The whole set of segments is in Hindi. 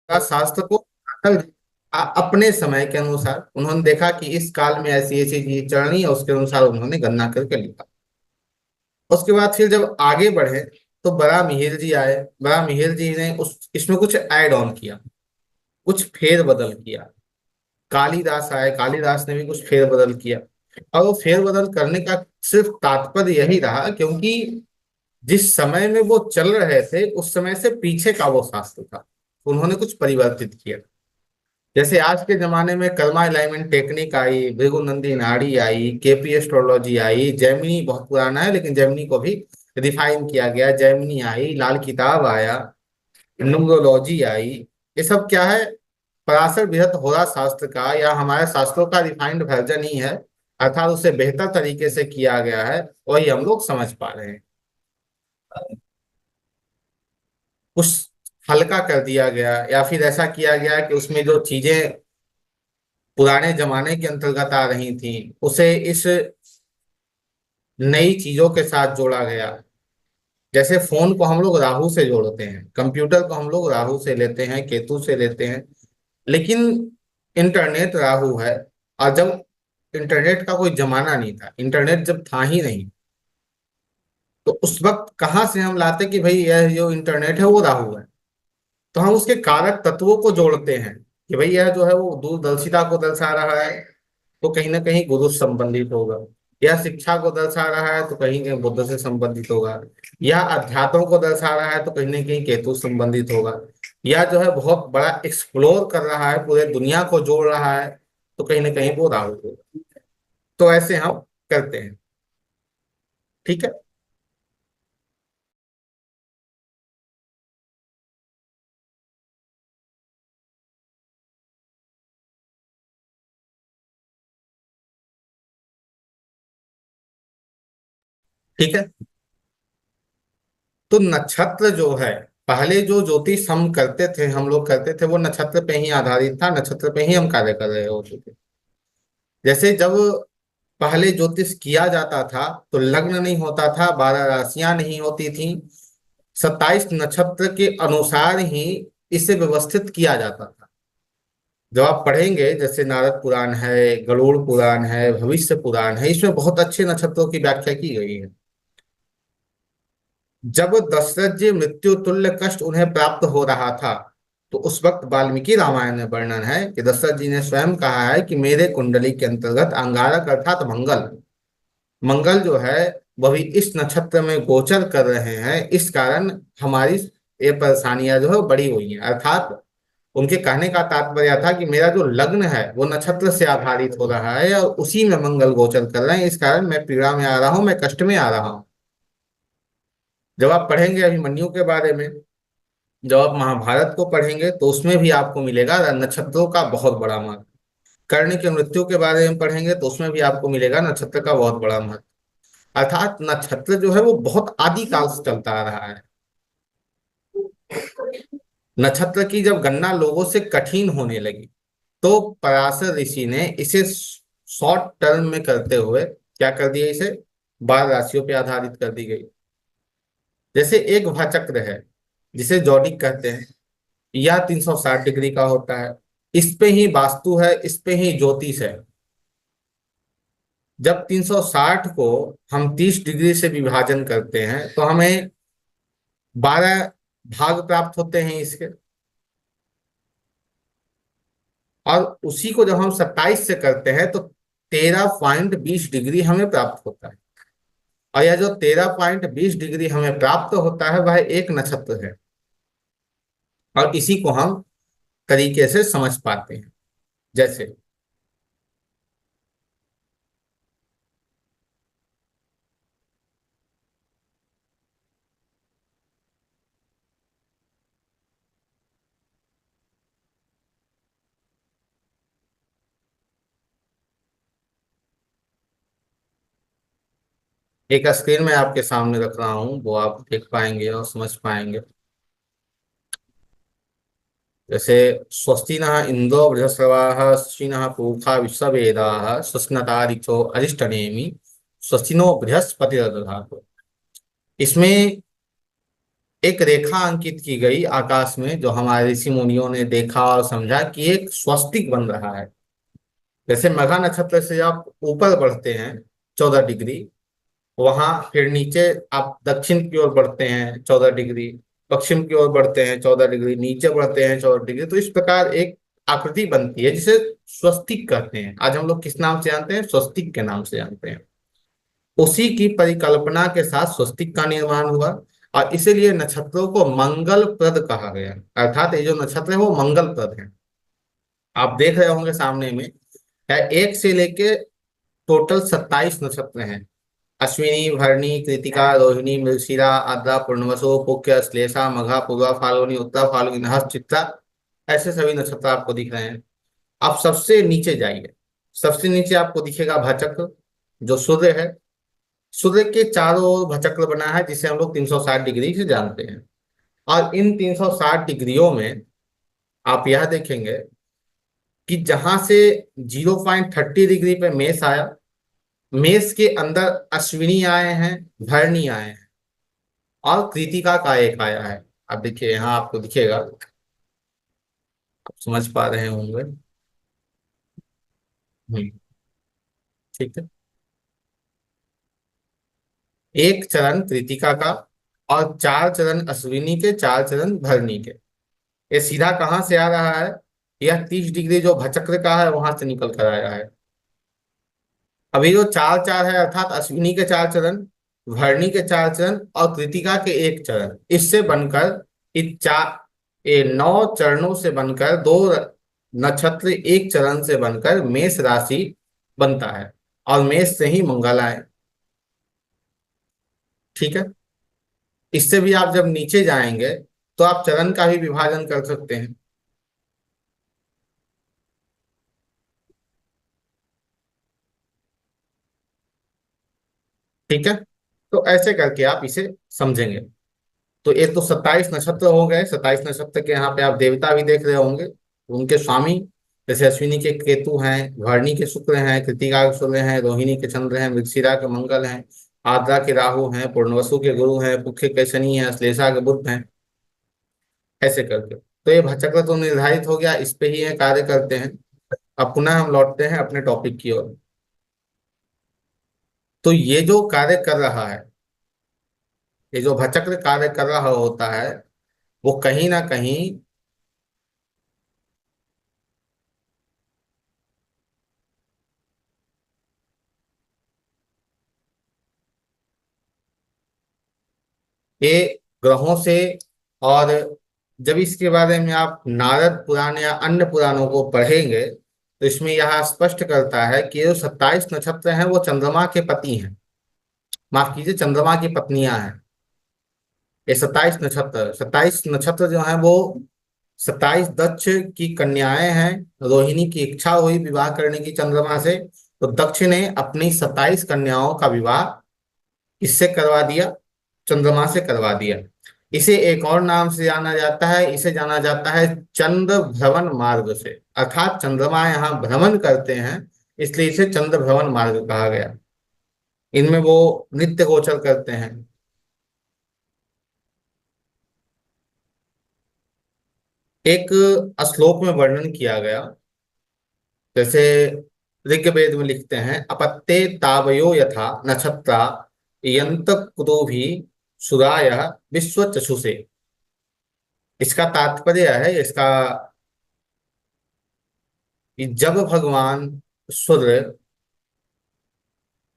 का शास्त्र को अपने समय के अनुसार उन्होंने देखा कि इस काल में ऐसी ऐसी चीज चल रही है, उसके अनुसार उन्होंने गणना करके लिखा। उसके बाद फिर जब आगे बढ़े तो बड़ा मिहिर जी आए। बड़ा मिहिर जी ने उस इसमें कुछ ऐड ऑन किया, कुछ फेर बदल किया। कालिदास आए, कालिदास ने भी कुछ फेर बदल किया। और वो फेर बदल करने का सिर्फ तात्पर्य यही रहा क्योंकि जिस समय में वो चल रहे थे उस समय से पीछे का वो शास्त्र था, उन्होंने कुछ परिवर्तित किया। जैसे आज के जमाने में कर्मा अलाइनमेंट टेक्निक आई, भृगुनंदी नाड़ी आई, केपी एस्ट्रोलॉजी आई, जेमिनी बहुत पुराना है लेकिन जेमिनी को भी रिफाइन किया गया, जेमिनी आई, लाल किताब आया, न्यूमरोलॉजी आई। ये सब क्या है? पराशर बृहत होरा शास्त्र का या हमारे शास्त्रों का रिफाइंड वर्जन ही है, अर्थात उसे बेहतर तरीके से किया गया है, वही हम लोग समझ पा रहे हैं। कुछ हल्का कर दिया गया या फिर ऐसा किया गया कि उसमें जो चीजें पुराने जमाने के अंतर्गत आ रही थी उसे इस नई चीजों के साथ जोड़ा गया। जैसे फोन को हम लोग राहु से जोड़ते हैं, कंप्यूटर को हम लोग राहु से लेते हैं, केतु से लेते हैं, लेकिन इंटरनेट राहु है। और जब इंटरनेट का कोई जमाना नहीं था, इंटरनेट जब था ही नहीं, तो उस वक्त कहाँ से हम लाते कि भाई यह जो इंटरनेट है वो राहु है। तो हम उसके कारक तत्वों को जोड़ते हैं कि भाई यह जो है वो दूरदर्शिता को दर्शा रहा है, तो कहीं ना कहीं गुरु से संबंधित होगा। यह शिक्षा को दर्शा रहा है तो कहीं कहीं बुद्ध से संबंधित होगा। यह अध्यात्म को दर्शा रहा है तो कहीं ना कहीं केतु से संबंधित होगा। यह जो है बहुत बड़ा एक्सप्लोर कर रहा है, पूरे दुनिया को जोड़ रहा है, तो कहीं ना कहीं वो राहु होगा। तो ऐसे हम करते हैं। ठीक है। ठीक है। तो नक्षत्र जो है, पहले जो ज्योतिष हम करते थे, हम लोग करते थे, वो नक्षत्र पे ही आधारित था, नक्षत्र पे ही हम कार्य कर रहे होते थे। जैसे जब पहले ज्योतिष किया जाता था तो लग्न नहीं होता था, 12 राशियां नहीं होती थी, 27 नक्षत्र के अनुसार ही इसे व्यवस्थित किया जाता था। जब आप पढ़ेंगे जैसे नारद पुराण है, गरुड़ पुराण है, भविष्य पुराण है, इसमें बहुत अच्छे नक्षत्रों की व्याख्या की गई है। जब दशरथ जी मृत्यु तुल्य कष्ट उन्हें प्राप्त हो रहा था, तो उस वक्त वाल्मीकि रामायण में वर्णन है कि दशरथ जी ने स्वयं कहा है कि मेरे कुंडली के अंतर्गत अंगारक अर्थात मंगल, मंगल जो है वह भी इस नक्षत्र में गोचर कर रहे हैं, इस कारण हमारी ये परेशानियां जो है बड़ी हुई हैं। अर्थात उनके कहने का तात्पर्य था कि मेरा जो लग्न है वो नक्षत्र से आधारित हो रहा है और उसी में मंगल गोचर कर रहे हैं, इस कारण मैं पीड़ा में आ रहा हूँ, मैं कष्ट में आ रहा हूँ। जब आप पढ़ेंगे अभिमन्यु के बारे में, जब आप महाभारत को पढ़ेंगे तो उसमें भी आपको मिलेगा नक्षत्रों का बहुत बड़ा महत्व। कर्ण की मृत्यु के बारे में पढ़ेंगे तो उसमें भी आपको मिलेगा नक्षत्र का बहुत बड़ा महत्व। अर्थात नक्षत्र जो है वो बहुत आदिकाल से चलता आ रहा है। नक्षत्र की जब गणना लोगों से कठिन होने लगी तो पराशर ऋषि ने इसे शॉर्ट टर्म में करते हुए क्या कर दिया, इसे 12 राशियों पे आधारित कर दी गई। जैसे एक भाचक्र है जिसे जॉडिक कहते हैं, यह 360 डिग्री का होता है। इस पे ही वास्तु है, इस पे ही ज्योतिष है। जब 360 को हम 30 डिग्री से विभाजन करते हैं तो हमें 12 भाग प्राप्त होते हैं इसके। और उसी को जब हम 27 से करते हैं तो 13.20 डिग्री हमें प्राप्त होता है। और यह जो 13.20 डिग्री हमें प्राप्त होता है वह एक नक्षत्र है। और इसी को हम तरीके से समझ पाते हैं। जैसे एक स्क्रीन में आपके सामने रख रहा हूं, वो आप देख पाएंगे और समझ पाएंगे। जैसे स्वस्ति न इंद्रो बृहस्पतिः स्वस्ति नः पूषा विश्ववेदाः स्वस्ति अरिष्टनेमि स्वस्ति नो बृहस्पतिर्दधातु। इसमें एक रेखा अंकित की गई आकाश में, जो हमारे ऋषि मुनियों ने देखा और समझा कि एक स्वस्तिक बन रहा है। जैसे मघा नक्षत्र से आप ऊपर बढ़ते हैं 14 डिग्री, वहां फिर नीचे आप दक्षिण की ओर बढ़ते हैं 14 डिग्री, पश्चिम की ओर बढ़ते हैं 14 डिग्री, नीचे बढ़ते हैं 14 डिग्री, तो इस प्रकार एक आकृति बनती है जिसे स्वस्तिक कहते हैं। आज हम लोग किस नाम से जानते हैं? स्वस्तिक के नाम से जानते हैं। उसी की परिकल्पना के साथ स्वस्तिक का निर्माण हुआ, और इसीलिए नक्षत्रों को मंगलप्रद कहा गया। अर्थात ये जो नक्षत्र है वो मंगलप्रद है। आप देख रहे होंगे सामने में है, एक से लेके टोटल 27 नक्षत्र हैं। अश्विनी, भरणी, कृतिका, रोहिणी, मृगशिरा, आद्रा, पूर्णवसु, पुष्य, श्लेषा, मघा, पूर्वा, फाल्गुनी, उत्तरा फाल्गुनी, हस्त, चित्ता, ऐसे सभी नक्षत्र आपको दिख रहे हैं। आप सबसे नीचे जाइए, सबसे नीचे आपको दिखेगा भचक्र, जो सूर्य है। सूर्य के चारों ओर भचक्र बना है, जिसे हम लोग 360 डिग्री से जानते हैं। और इन 360 डिग्रियों में आप यह देखेंगे कि जहां से 0.30 डिग्री पे मेष आया, मेष के अंदर अश्विनी आए हैं, भरणी आए हैं, और कृतिका का एक आया है। अब देखिए यहाँ आपको दिखेगा, आप समझ पा रहे होंगे। ठीक है। एक चरण कृतिका का, और 4 चरण अश्विनी के, 4 चरण भरणी के। ये सीधा कहाँ से आ रहा है? यह 30 डिग्री जो भचक्र का है वहां से निकल कर आया है। अभी जो 4 4 है, अर्थात अश्विनी के 4 चरण, भरणी के 4 चरण और कृतिका के 1 चरण, इससे बनकर इस चार, ये 9 चरणों से बनकर दो नक्षत्र, 1 चरण से बनकर मेष राशि बनता है, और मेष से ही मंगल आए। ठीक है। इससे भी आप जब नीचे जाएंगे तो आप चरण का भी विभाजन कर सकते हैं। ठीक है। तो ऐसे करके आप इसे समझेंगे। तो ये तो 27 नक्षत्र हो गए। 27 नक्षत्र के यहाँ पे आप देवता भी देख रहे होंगे, उनके स्वामी, जैसे अश्विनी के केतु हैं, भरणी के शुक्र हैं, कृतिका के सूर्य हैं, रोहिणी के चंद्र हैं, मृगशिरा के मंगल हैं, आद्रा के राहु हैं, पूर्णवसु के गुरु हैं, पुष्य के शनि हैं, श्लेषा के बुध हैं। ऐसे करके तो ये भचक्र तो निर्धारित हो गया, इस पे ही ये कार्य करते हैं। अब पुनः हम लौटते हैं अपने टॉपिक की ओर। तो ये जो कार्य कर रहा है, ये जो भचक्र कार्य कर रहा होता है, वो कहीं ना कहीं ये ग्रहों से, और जब इसके बारे में आप नारद पुराण या अन्य पुराणों को पढ़ेंगे तो इसमें यह स्पष्ट करता है कि जो 27 नक्षत्र हैं वो चंद्रमा के पति हैं, माफ कीजिए, चंद्रमा की पत्नियां हैं। ये 27 नक्षत्र, 27 नक्षत्र जो हैं वो 27 दक्ष की कन्याएं हैं। रोहिणी की इच्छा हुई विवाह करने की चंद्रमा से, तो दक्ष ने अपनी 27 कन्याओं का विवाह इससे करवा दिया, चंद्रमा से करवा दिया। इसे एक और नाम से जाना जाता है, इसे जाना जाता है चंद्र भ्रमण मार्ग से। अर्थात चंद्रमा यहाँ भ्रमण करते हैं, इसलिए इसे चंद्र भ्रमण मार्ग कहा गया। इनमें वो नित्य गोचर करते हैं। एक श्लोक में वर्णन किया गया, जैसे ऋग्वेद में लिखते हैं, अपत्ते तावयो यथा नक्षत्रा यंत कुतो भी सुराय विश्व चक्षुषे। इसका तात्पर्य है, इसका कि जब भगवान सूर्य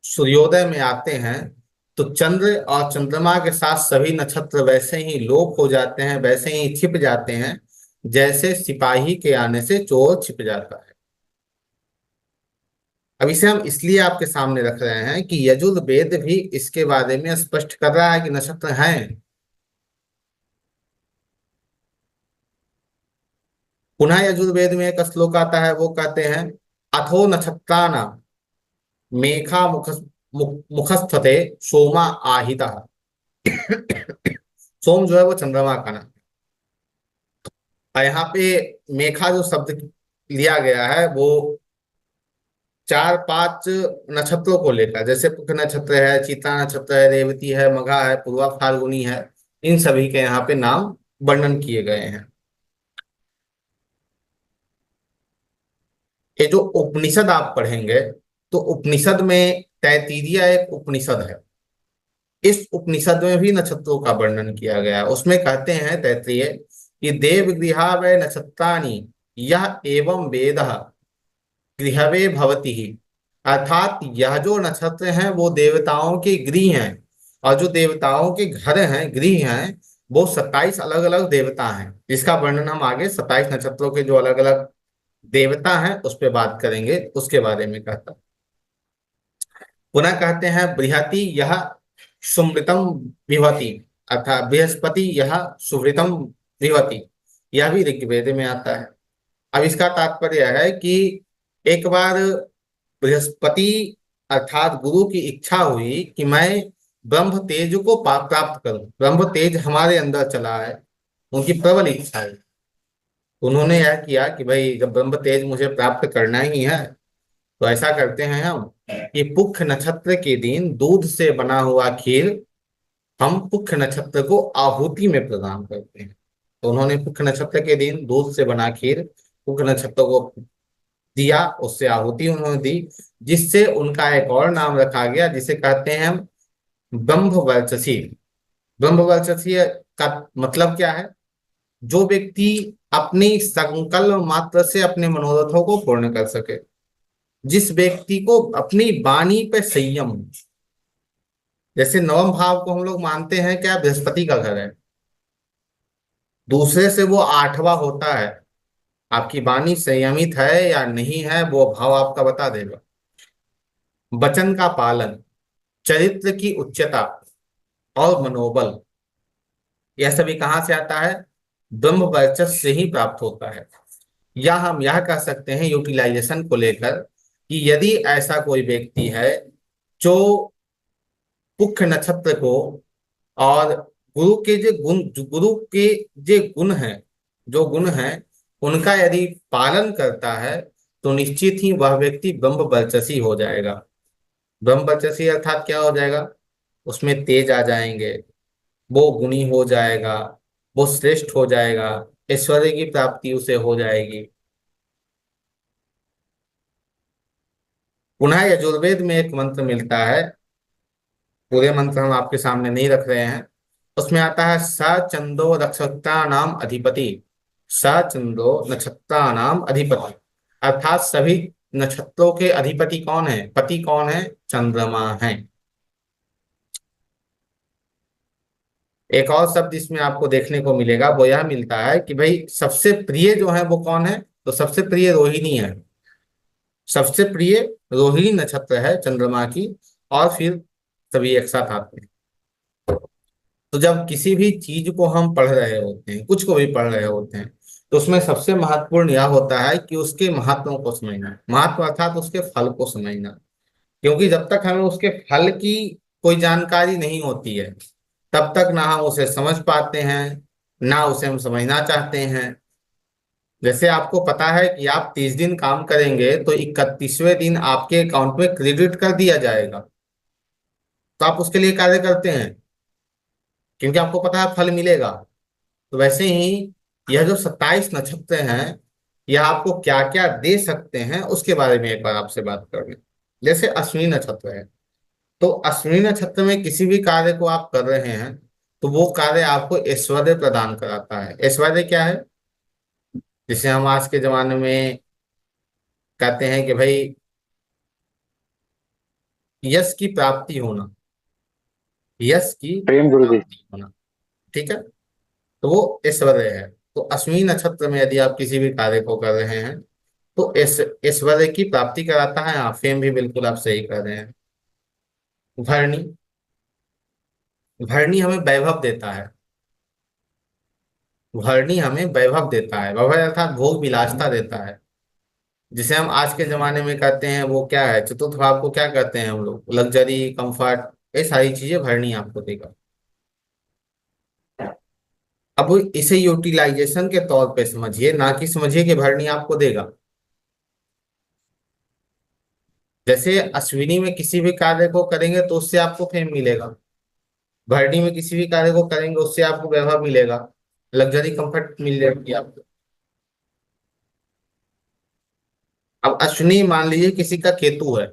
सूर्योदय में आते हैं तो चंद्र और चंद्रमा के साथ सभी नक्षत्र वैसे ही लोप हो जाते हैं, वैसे ही छिप जाते हैं, जैसे सिपाही के आने से चोर छिप जाता है। अब इसे हम इसलिए आपके सामने रख रहे हैं कि यजुर्वेद भी इसके बारे में स्पष्ट कर रहा है कि नक्षत्र हैं। पुनः यजुर्वेद में एक श्लोक आता है, वो कहते हैं, अथो नक्षत्राणां मेघा मुखस्थते सोमा आहिता। सोम जो है वो चंद्रमा का नाम। और यहाँ पे मेघा जो शब्द लिया गया है वो 4 5 नक्षत्रों को लेकर, जैसे पुख नक्षत्र है, चित्ता नक्षत्र है, रेवती है, मघा है, पूर्वा फाल्गुनी है, इन सभी के यहाँ पे नाम वर्णन किए गए हैं। ये जो उपनिषद आप पढ़ेंगे, तो उपनिषद में तैत्तिरीय एक उपनिषद है। इस उपनिषद में भी नक्षत्रों का वर्णन किया गया है। उसमें कहते हैं तैत्तिरीय कि देव गृहा वै नक्षत्राणि यह एवं वेद गृहवे भवति ही। अर्थात यह जो नक्षत्र हैं वो देवताओं के गृह हैं, और जो देवताओं के घर हैं, गृह हैं, वो 27 अलग अलग देवता हैं, जिसका वर्णन हम आगे 27 नक्षत्रों के जो अलग अलग देवता हैं उस पर बात करेंगे, उसके बारे में कहता। पुनः कहते हैं बृहति यह सुमृतम विभवति, अर्थात बृहस्पति यह सुवृतम विभवति, यह भी ऋग्वेद में आता है। अब इसका तात्पर्य है कि एक बार बृहस्पति अर्थात गुरु की इच्छा हुई कि मैं ब्रह्म तेज को प्राप्त करूं, ब्रह्म तेज हमारे अंदर चला है, उनकी प्रबल इच्छा है। उन्होंने यह किया कि भाई जब ब्रह्म तेज मुझे प्राप्त करना ही है, तो ऐसा करते हैं हम कि पुख नक्षत्र के दिन दूध से बना हुआ खीर हम पुख नक्षत्र को आहुति में प्रदान करते हैं। तो उन्होंने पुख नक्षत्र के दिन दूध से बना खीर पुख नक्षत्र को दिया, उससे आहुति उन्होंने दी, जिससे उनका एक और नाम रखा गया जिसे कहते हैं हम ब्रह्मवर्चसी। ब्रह्मवर्चसी का मतलब क्या है? जो व्यक्ति अपनी संकल्प मात्र से अपने मनोरथों को पूर्ण कर सके, जिस व्यक्ति को अपनी वाणी पे संयम हो। जैसे नवम भाव को हम लोग मानते हैं क्या बृहस्पति का घर है, दूसरे से वो आठवां होता है। आपकी वाणी संयमित है या नहीं है वो भाव आपका बता देगा। वचन का पालन, चरित्र की उच्चता और मनोबल, यह सभी कहाँ से आता है? ब्रह्म वर्चस्व से ही प्राप्त होता है। या हम यह कह सकते हैं यूटिलाइजेशन को लेकर कि यदि ऐसा कोई व्यक्ति है जो पुख नक्षत्र को और गुरु के जो गुण, गुरु के जो गुण हैं, जो गुण हैं उनका यदि पालन करता है, तो निश्चित ही वह व्यक्ति ब्रह्म वर्चस्वी हो जाएगा। ब्रह्म वर्चस्वी अर्थात क्या हो जाएगा? उसमें तेज आ जाएंगे, वो गुणी हो जाएगा, वो श्रेष्ठ हो जाएगा, ऐश्वर्य की प्राप्ति उसे हो जाएगी। पुनः यजुर्वेद में एक मंत्र मिलता है, पूरे मंत्र हम आपके सामने नहीं रख रहे हैं। उसमें आता है स चंदो नक्षत्रा नाम अधिपति, स चंदो नक्षत्रा नाम अधिपति। अर्थात सभी नक्षत्रों के अधिपति कौन है? पति कौन है? चंद्रमा है। एक और शब्द इसमें आपको देखने को मिलेगा, वो यह मिलता है कि भाई सबसे प्रिय जो है वो कौन है? तो सबसे प्रिय रोहिणी है। सबसे प्रिय रोहिणी नक्षत्र है चंद्रमा की, और फिर सभी एक साथ आते हैं। तो जब किसी भी चीज को हम पढ़ रहे होते हैं, कुछ को भी पढ़ रहे होते हैं, तो उसमें सबसे महत्वपूर्ण यह होता है कि उसके महत्व को समझना, महत्व अर्थात उसके फल को समझना। क्योंकि जब तक हमें उसके फल की कोई जानकारी नहीं होती है, तब तक ना हम उसे समझ पाते हैं, ना उसे हम समझना चाहते हैं। जैसे आपको पता है कि आप 30 दिन काम करेंगे तो 31वें दिन आपके अकाउंट में क्रेडिट कर दिया जाएगा, तो आप उसके लिए कार्य करते हैं क्योंकि आपको पता है फल मिलेगा। तो वैसे ही यह जो 27 नक्षत्र हैं, यह आपको क्या क्या दे सकते हैं उसके बारे में एक बार आपसे बात कर रहे हैं। जैसे अश्विनी नक्षत्र है, तो अश्विनी नक्षत्र में किसी भी कार्य को आप कर रहे हैं तो वो कार्य आपको ऐश्वर्य प्रदान कराता है। ऐश्वर्य क्या है? जिसे हम आज के जमाने में कहते हैं कि भाई यश की प्राप्ति होना, यश की प्रेम गुरुजी। प्राप्ति होना, ठीक है। तो वो ऐश्वर्य है। तो अश्विनी नक्षत्र में यदि आप किसी भी कार्य को कर रहे हैं तो ऐश्वर्य की प्राप्ति कराता है। आप फेम भी बिल्कुल आप सही कर रहे हैं। भरणी, भरणी हमें वैभव देता है। भरणी हमें वैभव देता है, वैभव अर्थात भोग विलासता देता है, जिसे हम आज के जमाने में कहते हैं वो क्या है, चतुर्थ भाव को क्या कहते हैं हम लोग? लग्जरी, कंफर्ट, ये सारी चीजें भरणी आपको देगा। अब इसे यूटिलाइजेशन के तौर पे समझिए, ना कि समझिए कि भरणी आपको देगा। जैसे अश्विनी में किसी भी कार्य को करेंगे तो उससे आपको फेम मिलेगा, भरणी में किसी भी कार्य को करेंगे उससे आपको वैभव मिलेगा, लग्जरी कंफर्ट मिल जाएगी आपको। अब अश्विनी मान लीजिए किसी का केतु है,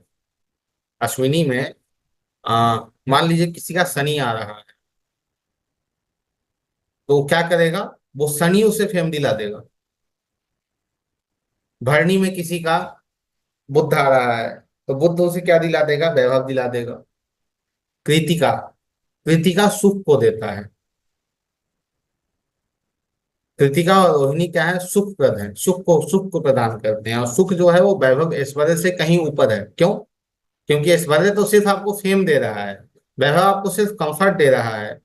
अश्विनी में मान लीजिए किसी का शनि आ रहा है, तो क्या करेगा, वो शनि उसे फेम दिला देगा। भरणी में किसी का बुध आ रहा है, तो बुध उसे क्या दिला देगा, वैभव दिला देगा। कृतिका, कृतिका सुख को देता है। कृतिका और रोहिणी क्या है, सुखप्रद है, सुख को प्रदान करते हैं, और सुख जो है वो वैभव ऐश्वर्य से कहीं ऊपर है। क्यों? क्योंकि ऐश्वर्य तो सिर्फ आपको फेम दे रहा है, वैभव आपको सिर्फ कंफर्ट दे रहा है,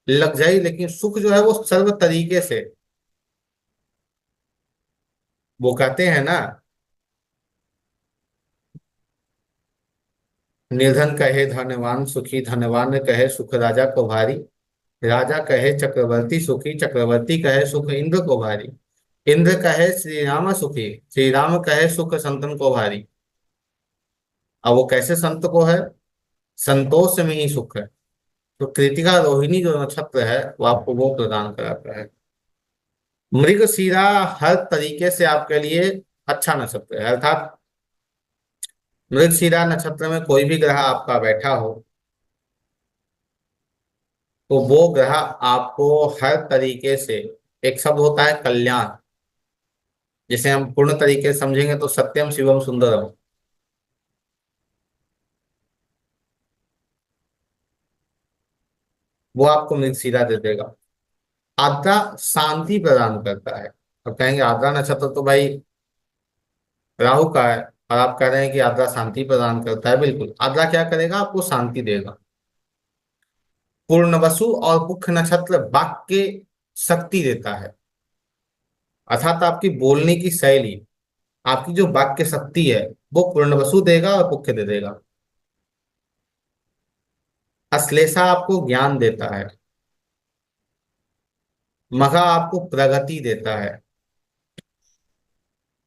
लग्जरी, लेकिन सुख जो है वो सर्व तरीके से, वो कहते हैं ना, निर्धन कहे धनवान सुखी, धनवान कहे सुख राजा को भारी, राजा कहे चक्रवर्ती सुखी, चक्रवर्ती कहे सुख इंद्र को भारी, इंद्र कहे श्री राम सुखी, श्री राम कहे सुख संतन को भारी। अब वो कैसे संत को है, संतोष में ही सुख है। तो कृतिका रोहिणी जो नक्षत्र है वो आपको वो प्रदान कराता है। मृगशिरा हर तरीके से आपके लिए अच्छा नक्षत्र है, अर्थात मृगशिरा नक्षत्र में कोई भी ग्रह आपका बैठा हो, तो वो ग्रह आपको हर तरीके से, एक शब्द होता है कल्याण, जिसे हम पूर्ण तरीके से समझेंगे तो सत्यम शिवम सुंदरम, वो आपको मृगशिरा दे देगा। आद्रा शांति प्रदान करता है। अब कहेंगे आद्रा नक्षत्र तो भाई राहु का है, और आप कह रहे हैं कि आद्रा शांति प्रदान करता है, बिल्कुल आद्रा क्या करेगा, आपको शांति देगा। पूर्णवसु और पुष्य नक्षत्र वाक्य शक्ति देता है, अर्थात आपकी बोलने की शैली, आपकी जो वाक्य शक्ति है वो पूर्णवसु देगा और पुष्य दे देगा। अश्लेषा आपको ज्ञान देता है। मघा आपको प्रगति देता है।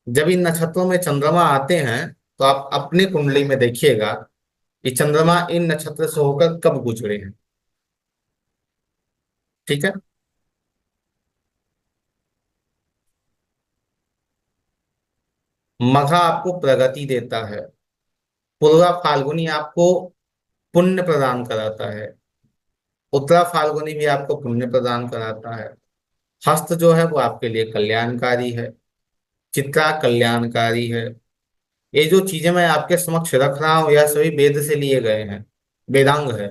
जब इन नक्षत्रों में चंद्रमा आते हैं तो आप अपने कुंडली में देखिएगा कि चंद्रमा इन नक्षत्र से होकर कब गुजरे हैं। ठीक है। मघा आपको प्रगति देता है। पूर्वा फाल्गुनी आपको पुण्य प्रदान कराता है। उत्तरा फाल्गुनी भी आपको पुण्य प्रदान कराता है। हस्त जो है वो आपके लिए कल्याणकारी है। चित्रा कल्याणकारी है। ये जो चीजें मैं आपके समक्ष रख रहा हूं यह सभी वेद से लिए गए हैं, वेदांग है।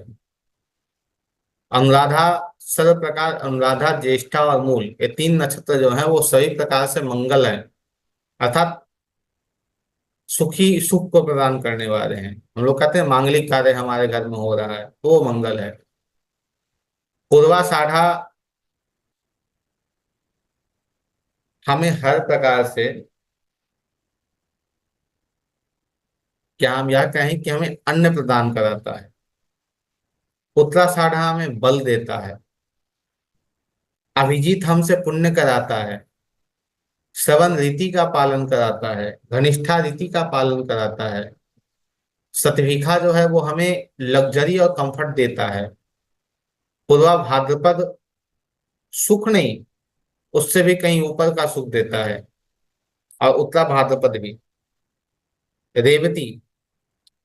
अनुराधा, सर्व प्रकार अनुराधा, ज्येष्ठा और मूल, ये तीन नक्षत्र जो हैं वो सभी प्रकार से मंगल है, अर्थात सुखी, सुख को प्रदान करने वाले हैं। हम लोग कहते हैं मांगलिक कार्य हमारे घर में हो रहा है तो वो मंगल है। पूर्वा साढ़ा हमें हर प्रकार से, क्या हम यह कहें कि हमें अन्न प्रदान कराता है। उत्तराषाढ़ हमें बल देता है। अभिजीत हमसे पुण्य कराता है। श्रवण रीति का पालन कराता है। घनिष्ठा रीति का पालन कराता है। शतभिखा जो है वो हमें लग्जरी और कंफर्ट देता है। पूर्वा भाद्रपद सुख नहीं, उससे भी कहीं ऊपर का सुख देता है। और उत्तरा भाद्रपद भी, रेवती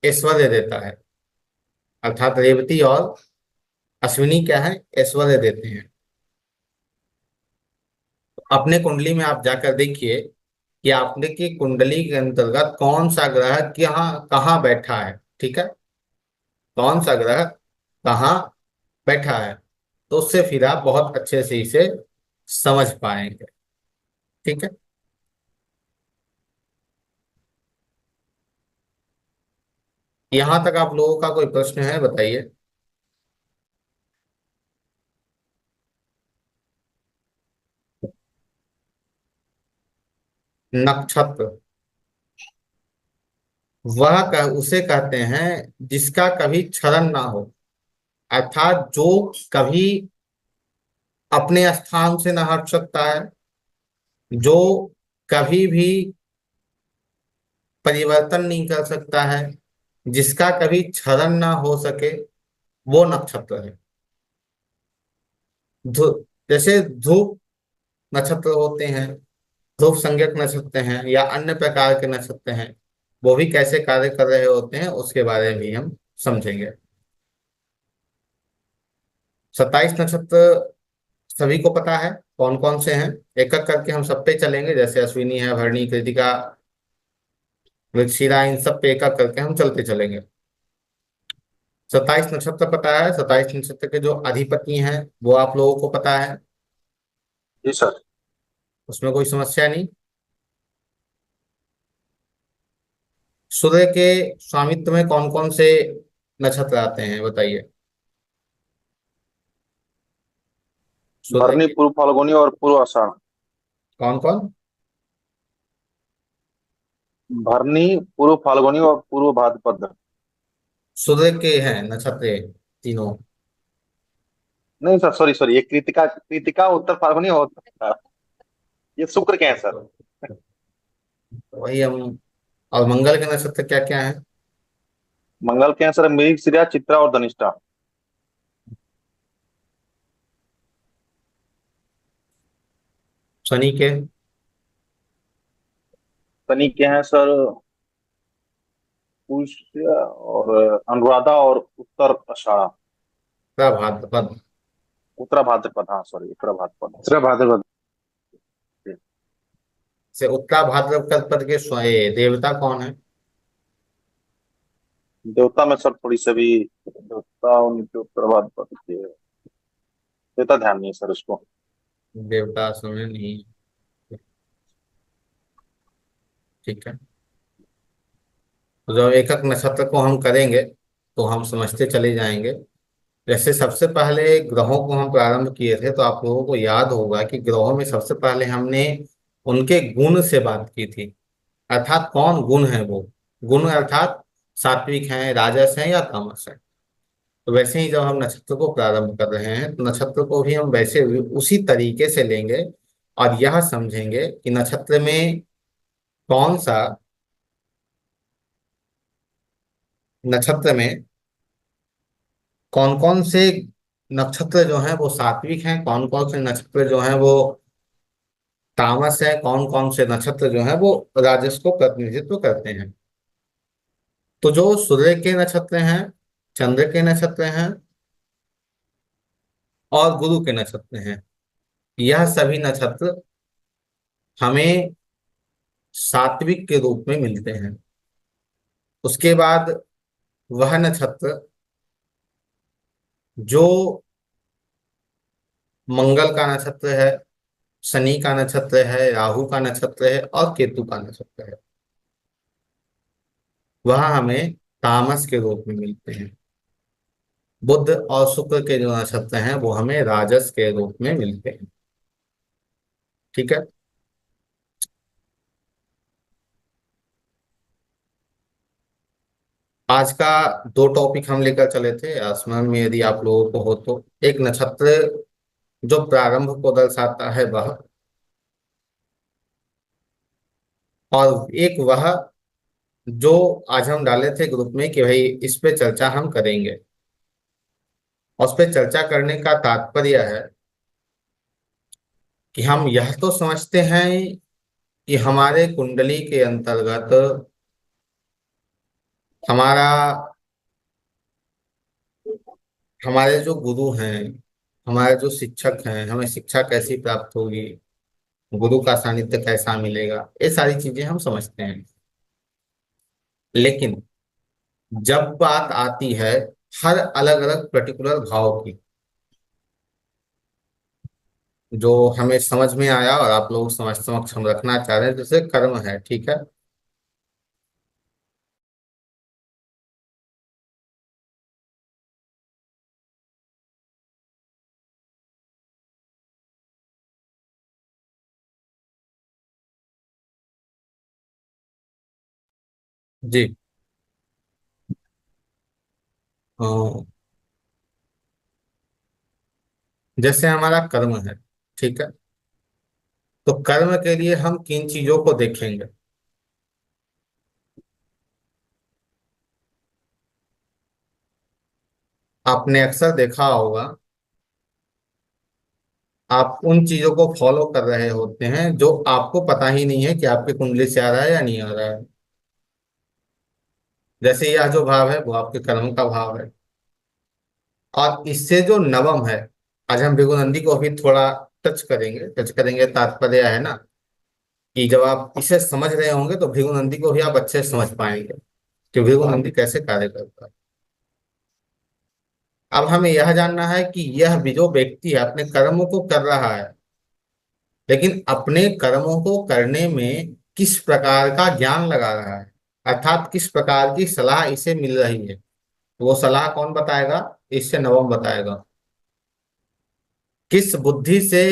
ऐश्वर्य देता है, अर्थात रेवती और अश्विनी क्या है, ऐश्वर्य देते हैं। अपने कुंडली में आप जाकर देखिए कि आपने की कुंडली के अंतर्गत कौन सा ग्रह कहाँ कहाँ बैठा है। ठीक है, कौन सा ग्रह कहाँ बैठा है, तो उससे फिर आप बहुत अच्छे से इसे समझ पाएंगे। ठीक है। यहां तक आप लोगों का कोई प्रश्न है, बताइए। नक्षत्र उसे कहते हैं जिसका कभी क्षरण ना हो, अर्थात जो कभी अपने स्थान से न हट सकता है, जो कभी भी परिवर्तन नहीं कर सकता है, जिसका कभी क्षरण ना हो सके, वो नक्षत्र है। जैसे ध्रुव नक्षत्र होते हैं, ध्रुव संज्ञक नक्षत्र हैं, या अन्य प्रकार के नक्षत्र हैं, वो भी कैसे कार्य कर रहे होते हैं उसके बारे में भी हम समझेंगे। 27 नक्षत्र सभी को पता है कौन कौन से हैं। एक एक करके हम सब पे चलेंगे, जैसे अश्विनी है, भरणी, कृतिका, मृगशिरा, इन सब पे एक एक करके हम चलते चलेंगे। 27 नक्षत्र पता है, 27 नक्षत्र के जो अधिपति हैं वो आप लोगों को पता है, जी सर। उसमें कोई समस्या नहीं। सूर्य के स्वामित्व में कौन कौन से नक्षत्र आते हैं बताइए। सूर्य भरनी, के पूर्व फाल्गुनी और पूर्व आषाढ़। कौन कौन। भरनी, पूर्व फाल्गुनी और पूर्व भाद्रपद। सूर्य के हैं नक्षत्र तीनों। नहीं सर, सॉरी सॉरी, ये कृतिका, कृतिका उत्तर फाल्गुनी और ये शुक्र के हैं सर। वही हम। और मंगल के नक्षत्र क्या क्या है। मंगल के हैं सर मृगशिरा, चित्रा और धनिष्ठा। शनि के शनि के हैं सर पुष्य और अनुराधा और उत्तर आषाढ़। भाद्रपद। उत्तरा भाद्रपद, हाँ सॉरी, उत्तरा भाद्रपद, उत्तरा भाद्रपद। से उत्तरा भाद्रपद के देवता कौन है। देवता में सर थोड़ी सी भी देवता उनके उत्तर भाद्रपद के देवता ध्यान नहीं है सर उसको। देवता समय नहीं। ठीक है। तो जब एक एक नक्षत्र को हम करेंगे तो हम समझते चले जाएंगे। जैसे सबसे पहले ग्रहों को हम प्रारंभ किए थे, तो आप लोगों को याद होगा कि ग्रहों में सबसे पहले हमने उनके गुण से बात की थी, अर्थात कौन गुण है वो। गुण अर्थात सात्विक हैं, राजस हैं या तामस हैं। तो वैसे ही जब हम नक्षत्र को प्रारंभ कर रहे हैं तो नक्षत्र को भी हम वैसे उसी तरीके से लेंगे और यह समझेंगे कि नक्षत्र में कौन सा, नक्षत्र में कौन कौन से नक्षत्र जो हैं वो सात्विक हैं, कौन कौन से नक्षत्र जो हैं वो तामस है, कौन कौन से नक्षत्र जो हैं वो राजस को प्रतिनिधित्व करते हैं। तो जो सूर्य के नक्षत्र हैं, चंद्र के नक्षत्र हैं और गुरु के नक्षत्र हैं, यह सभी नक्षत्र हमें सात्विक के रूप में मिलते हैं। उसके बाद वह नक्षत्र जो मंगल का नक्षत्र है, शनि का नक्षत्र है, राहु का नक्षत्र है और केतु का नक्षत्र है, वह हमें तामस के रूप में मिलते हैं। बुध और शुक्र के जो नक्षत्र हैं वो हमें राजस के रूप में मिलते हैं। ठीक है। आज का दो टॉपिक हम लेकर चले थे, स्मरण में यदि आप लोगों को हो तो। एक नक्षत्र जो प्रारंभ को दर्शाता है वह, और एक वह जो आज हम डाले थे ग्रुप में कि भाई इस पे चर्चा हम करेंगे। और उस पे चर्चा करने का तात्पर्य है कि हम यह तो समझते हैं कि हमारे कुंडली के अंतर्गत हमारा, हमारे जो गुरु हैं, हमारे जो शिक्षक हैं, हमें शिक्षा कैसी प्राप्त होगी, गुरु का सानिध्य कैसा मिलेगा, ये सारी चीजें हम समझते हैं। लेकिन जब बात आती है हर अलग अलग पर्टिकुलर भाव की, जो हमें समझ में आया और आप लोग समझ समक्ष हम रखना चाह रहे हैं, जैसे कर्म है, ठीक है। जी। अ, जैसे हमारा कर्म है, ठीक है। तो कर्म के लिए हम किन चीजों को देखेंगे। आपने अक्सर देखा होगा आप उन चीजों को फॉलो कर रहे होते हैं जो आपको पता ही नहीं है कि आपकी कुंडली से आ रहा है या नहीं आ रहा है। जैसे यह जो भाव है वो आपके कर्म का भाव है। और इससे जो नवम है, आज हम भृगुनंदी को भी थोड़ा टच करेंगे, तात्पर्य है ना कि जब आप इसे समझ रहे होंगे तो भृगुनंदी को भी आप अच्छे से समझ पाएंगे कि भृगुनंदी कैसे कार्य करता है। अब हमें यह जानना है कि यह भी जो व्यक्ति है अपने कर्मों को कर रहा है, लेकिन अपने कर्मों को करने में किस प्रकार का ज्ञान लगा रहा है, अर्थात किस प्रकार की सलाह इसे मिल रही है। वो सलाह कौन बताएगा? इससे नवम बताएगा। किस बुद्धि से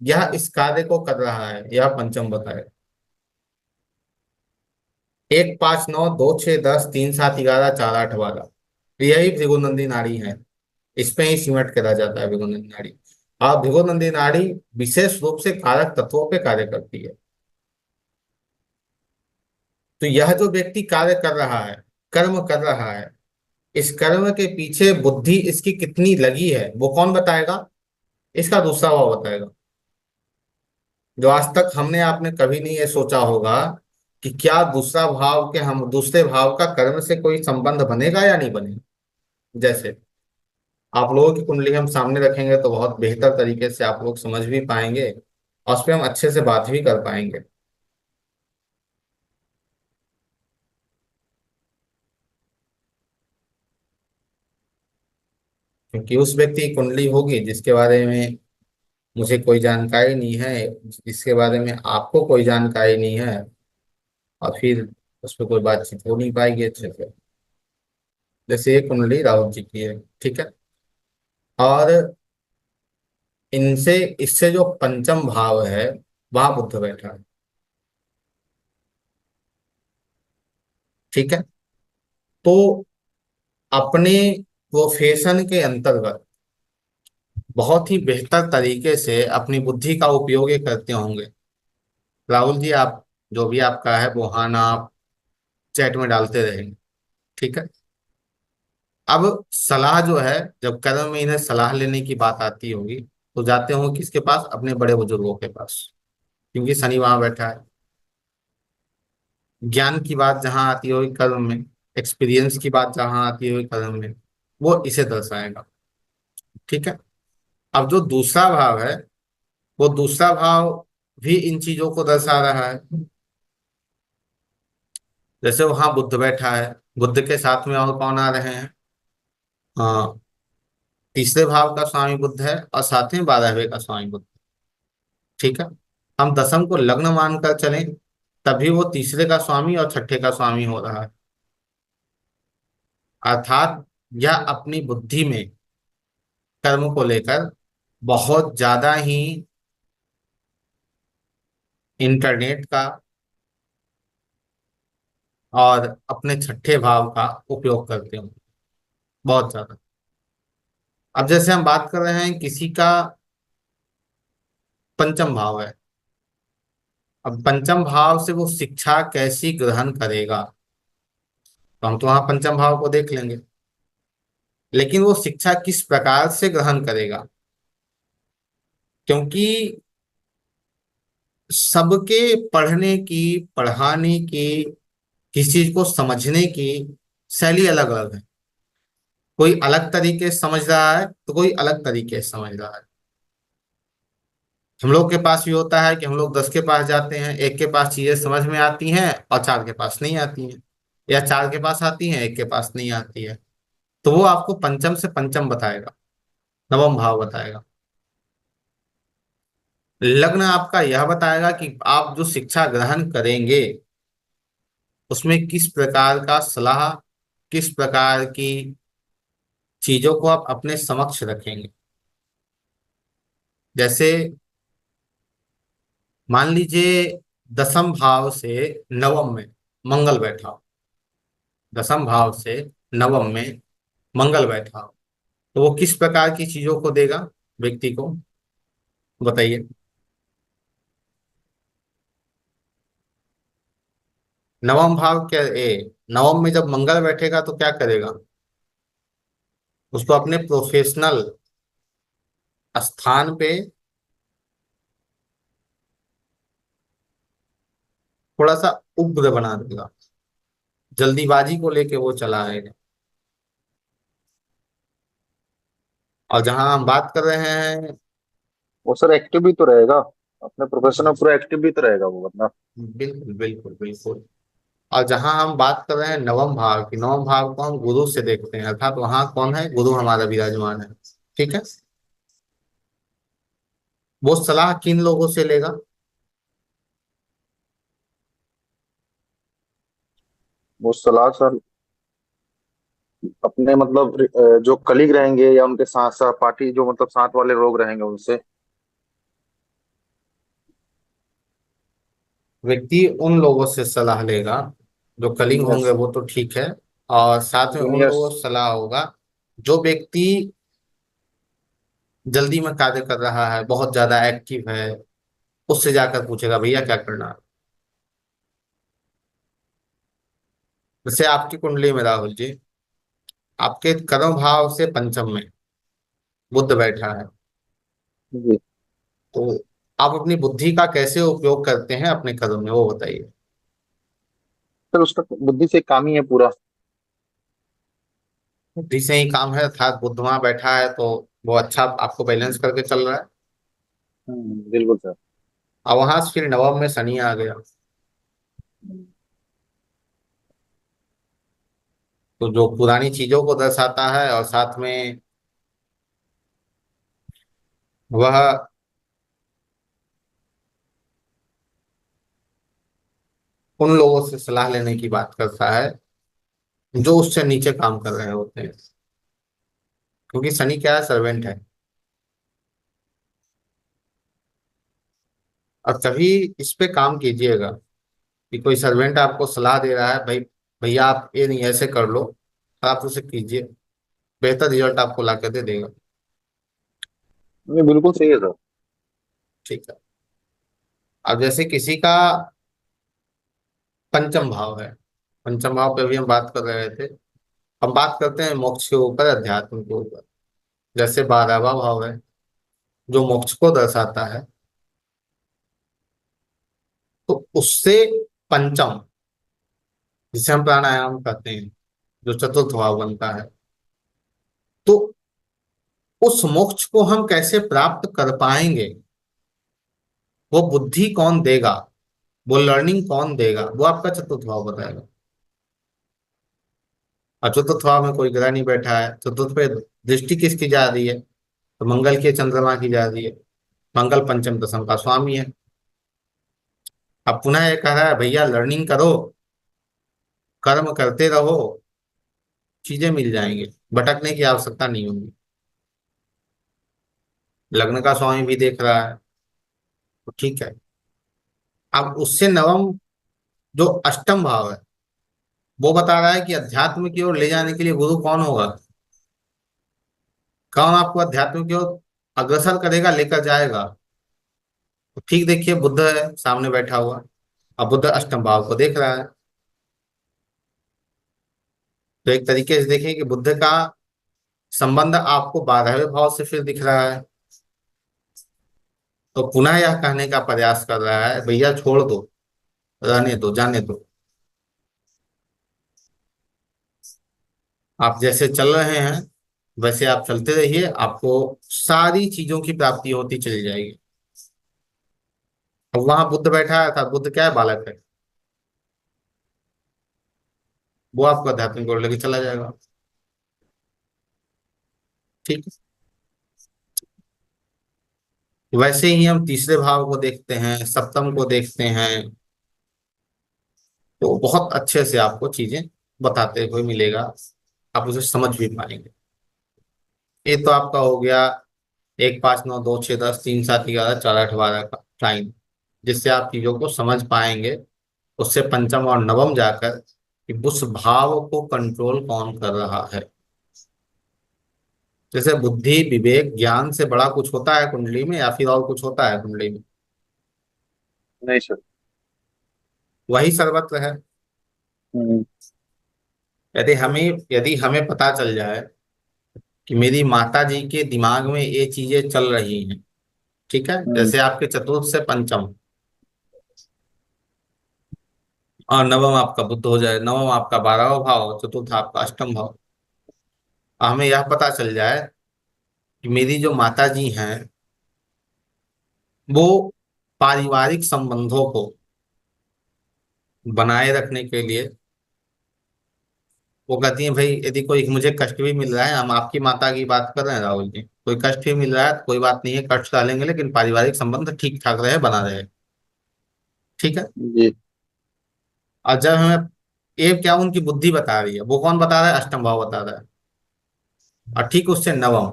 यह इस कार्य को कर रहा है, यह पंचम बताएगा। 1 5 9 2 6 10 3 7 11 4 8 वाला यही भृगुनंदी नाड़ी है। इसमें ही सिमट के रह जाता है भृगुनंदी नाड़ी। और भृगुनंदी नाड़ी विशेष रूप से कारक तत्वों पे कार्य करती है। तो यह जो व्यक्ति कार्य कर रहा है, कर्म कर रहा है, इस कर्म के पीछे बुद्धि इसकी कितनी लगी है वो कौन बताएगा? इसका दूसरा भाव बताएगा। जो आज तक हमने आपने कभी नहीं ये सोचा होगा कि क्या दूसरा भाव के हम दूसरे भाव का कर्म से कोई संबंध बनेगा या नहीं बनेगा। जैसे आप लोगों की कुंडली हम सामने रखेंगे तो बहुत बेहतर तरीके से आप लोग समझ भी पाएंगे और उस पर हम अच्छे से बात भी कर पाएंगे। क्योंकि उस व्यक्ति की कुंडली होगी जिसके बारे में मुझे कोई जानकारी नहीं है, जिसके बारे में आपको कोई जानकारी नहीं है, और फिर उस पर कोई बातचीत हो नहीं पाएगी अच्छे से। जैसे ये कुंडली राहुल जी की है, ठीक है। और इनसे इससे जो पंचम भाव है वहां बुद्ध बैठा है, ठीक है। तो अपने प्रोफेशन के अंतर्गत बहुत ही बेहतर तरीके से अपनी बुद्धि का उपयोग ये करते होंगे। राहुल जी, आप जो भी आपका है वो हाँ ना आप चैट में डालते रहेंगे, ठीक है। अब सलाह जो है, जब कर्म में इन्हें सलाह लेने की बात आती होगी तो जाते होंगे किसके पास? अपने बड़े बुजुर्गों के पास, क्योंकि शनि वहां बैठा है। ज्ञान की बात जहां आती होगी कर्म में, एक्सपीरियंस की बात जहां आती होगी कर्म में, वो इसे दर्शाएगा, ठीक है। अब जो दूसरा भाव है, वो दूसरा भाव भी इन चीजों को दर्शा रहा है। जैसे वहां बुद्ध बैठा है, बुद्ध के साथ में और कौन आ रहे हैं? हाँ, तीसरे भाव का स्वामी बुद्ध है और साथ में 12वें का स्वामी बुद्ध, ठीक है। हम दसम को लग्न मानकर चलें तभी वो तीसरे का स्वामी और छठे का स्वामी हो रहा है। अर्थात यह अपनी बुद्धि में कर्म को लेकर बहुत ज्यादा ही इंटरनेट का और अपने छठे भाव का उपयोग करते हो, बहुत ज्यादा। अब जैसे हम बात कर रहे हैं किसी का पंचम भाव है, अब पंचम भाव से वो शिक्षा कैसी ग्रहण करेगा, तो हम तो वहां पंचम भाव को देख लेंगे। लेकिन वो शिक्षा किस प्रकार से ग्रहण करेगा, क्योंकि सबके पढ़ने की, पढ़ाने की, किसी चीज को समझने की शैली अलग अलग है। कोई अलग तरीके से समझ रहा है तो कोई अलग तरीके से समझ रहा है। हम लोग के पास भी होता है कि हम लोग 10 के पास जाते हैं, एक के पास चीजें समझ में आती हैं और चार के पास नहीं आती हैं, या चार के पास आती हैं एक के पास नहीं आती है। तो वो आपको पंचम से पंचम बताएगा, नवम भाव बताएगा। लग्न आपका यह बताएगा कि आप जो शिक्षा ग्रहण करेंगे उसमें किस प्रकार का सलाह, किस प्रकार की चीजों को आप अपने समक्ष रखेंगे। जैसे मान लीजिए दसम भाव से नवम में मंगल बैठा हो, दसम भाव से नवम में मंगल बैठा हो, तो वो किस प्रकार की चीजों को देगा व्यक्ति को, बताइए। नवम भाव क्या नवम में जब मंगल बैठेगा तो क्या करेगा? उसको अपने प्रोफेशनल स्थान पे थोड़ा सा उग्र बना देगा, जल्दीबाजी को लेके वो चला आएगा। और जहां हम बात कर रहे हैं, वो सर एक्टिव भी तो रहेगा, अपने प्रोफेशन में पूरा एक्टिव भी तो रहेगा वो, वरना। बिल्कुल बिल्कुल बिल्कुल। और जहां हम बात कर रहे हैं नवम भाव की, नवम भाव को हम गुरु से देखते हैं, अर्थात वहां कौन है, गुरु हमारा विराजमान है। ठीक है। वो सलाह किन लोगों से लेगा? वो सलाह सर अपने मतलब जो कलीग रहेंगे या उनके साथ सहपाठी, जो मतलब साथ वाले लोग रहेंगे उनसे। व्यक्ति उन लोगों से सलाह लेगा, जो कलीग होंगे सीनियर्स। वो तो ठीक है, और साथ में उन जूनियर्स। लोगों से सलाह होगा जो व्यक्ति जल्दी में कार्य कर रहा है, बहुत ज्यादा एक्टिव है, उससे जाकर पूछेगा भैया क्या करना है। जैसे आपकी कुंडली में राहुल जी, आपके कर्म भाव से पंचम में बुध बैठा है, जी तो आप अपनी बुद्धि का कैसे उपयोग करते हैं अपने कर्म में, वो बताइए। सर, उसका बुद्धि से काम ही है पूरा। बुद्धि से ही काम है, अर्थात बुध वहां बैठा है तो वो अच्छा आपको बैलेंस करके चल रहा है। बिल्कुल सर। और वहां से फिर नवम में शनि आ गया, तो जो पुरानी चीजों को दर्शाता है, और साथ में वह उन लोगों से सलाह लेने की बात करता है जो उससे नीचे काम कर रहे होते हैं, क्योंकि शनि क्या है, सर्वेंट है। और कभी इस पे काम कीजिएगा कि कोई सर्वेंट आपको सलाह दे रहा है, भाई भैया आप ये नहीं ऐसे कर लो, आप उसे कीजिए, बेहतर रिजल्ट आपको ला के दे देगा। नहीं, बिल्कुल सही है सर। ठीक है। अब जैसे किसी का पंचम भाव है, पंचम भाव पे भी हम बात कर रहे थे, हम बात करते हैं मोक्ष के ऊपर, अध्यात्म के ऊपर। जैसे 12वां भाव है जो मोक्ष को दर्शाता है, तो उससे पंचम, जिसे हम प्राणायाम कहते हैं, जो चतुर्थ भाव बनता है, तो उस मोक्ष को हम कैसे प्राप्त कर पाएंगे, वो बुद्धि कौन देगा, वो लर्निंग कौन देगा, वो आपका चतुर्थ भाव बताएगा। और चतुर्थ भाव में कोई ग्रह नहीं बैठा है, चतुर्थ पे दृष्टि किसकी जा रही है, तो मंगल की, चंद्रमा की जा रही है। मंगल पंचम दशम का स्वामी है। अब पुनः ये कह रहा है भैया लर्निंग करो, कर्म करते रहो, चीजें मिल जाएंगी, भटकने की आवश्यकता नहीं होगी। लग्न का स्वामी भी देख रहा है, तो ठीक है। अब उससे नवम जो अष्टम भाव है, वो बता रहा है कि अध्यात्म की ओर ले जाने के लिए गुरु कौन होगा, कौन आपको अध्यात्म की ओर अग्रसर करेगा, लेकर जाएगा। तो ठीक देखिए, बुद्ध है सामने बैठा हुआ, अब बुद्ध अष्टम भाव को देख रहा है, तो एक तरीके से देखिए कि बुद्ध का संबंध आपको 12वें भाव से फिर दिख रहा है। तो पुनः यह कहने का प्रयास कर रहा है भैया छोड़ दो, रहने दो, जाने दो, आप जैसे चल रहे हैं वैसे आप चलते रहिए, आपको सारी चीजों की प्राप्ति होती चली जाएगी। अब वहां बुद्ध बैठा है था, बुद्ध क्या है, बालक है, वो आपको आध्यात्मिक ओर लेके चला जाएगा। ठीक है। वैसे ही हम तीसरे भाव को देखते हैं, सप्तम को देखते हैं, तो बहुत अच्छे से आपको चीजें बताते हुए मिलेगा, आप उसे समझ भी पाएंगे। ये तो आपका हो गया 1 5 9 2 6 10 3 7 11 4 8 12 का टाइम, जिससे आप चीजों को समझ पाएंगे। उससे पंचम और नवम जाकर कि उस भाव को कंट्रोल कौन कर रहा है। जैसे बुद्धि विवेक ज्ञान से बड़ा कुछ होता है कुंडली में, या फिर और कुछ होता है कुंडली में? नहीं सर। वही सर्वत्र है। हम्म। यदि हमें पता चल जाए कि मेरी माता जी के दिमाग में ये चीजें चल रही हैं, ठीक है, हम्म। जैसे आपके चतुर्थ से पंचम, और नवम आपका बुध हो जाए, नवम आपका 12वां भाव, चतुर्थ आपका अष्टम भाव। हमें यह पता चल जाए कि मेरी जो माता जी हैं वो पारिवारिक संबंधों को बनाए रखने के लिए, वो कहती हैं भाई यदि कोई मुझे कष्ट भी मिल रहा है, हम आपकी माता की बात कर रहे हैं राहुल जी, कोई कष्ट भी मिल रहा है तो कोई बात नहीं है, कष्ट डालेंगे लेकिन पारिवारिक संबंध ठीक ठाक रहे, बना रहे। ठीक है। जी। और जब हमें ये क्या उनकी बुद्धि बता रही है, वो कौन बता रहा है, अष्टम भाव बता रहा है। और ठीक उससे नवम,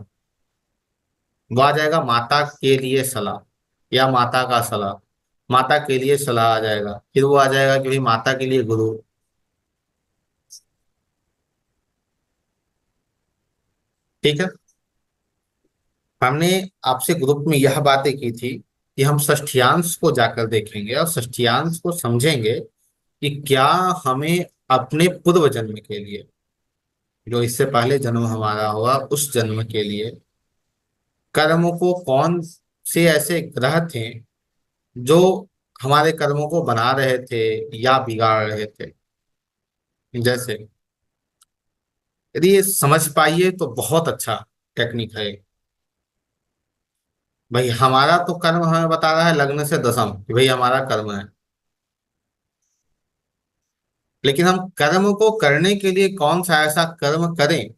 वो आ जाएगा माता के लिए सलाह, या माता का सलाह, माता के लिए सलाह आ जाएगा। फिर वो आ जाएगा कि भाई माता के लिए गुरु। ठीक है। हमने आपसे ग्रुप में यह बातें की थी कि हम षष्ठियांश को जाकर देखेंगे और षष्ठियांश को समझेंगे कि क्या हमें अपने पूर्व जन्म के लिए, जो इससे पहले जन्म हमारा हुआ उस जन्म के लिए, कर्मों को कौन से ऐसे ग्रह थे जो हमारे कर्मों को बना रहे थे या बिगाड़ रहे थे। जैसे यदि ये समझ पाइए तो बहुत अच्छा टेक्निक है। भाई हमारा तो कर्म हमें बता रहा है लग्न से दसम कि भाई हमारा कर्म है, लेकिन हम कर्म को करने के लिए कौन सा ऐसा कर्म करें,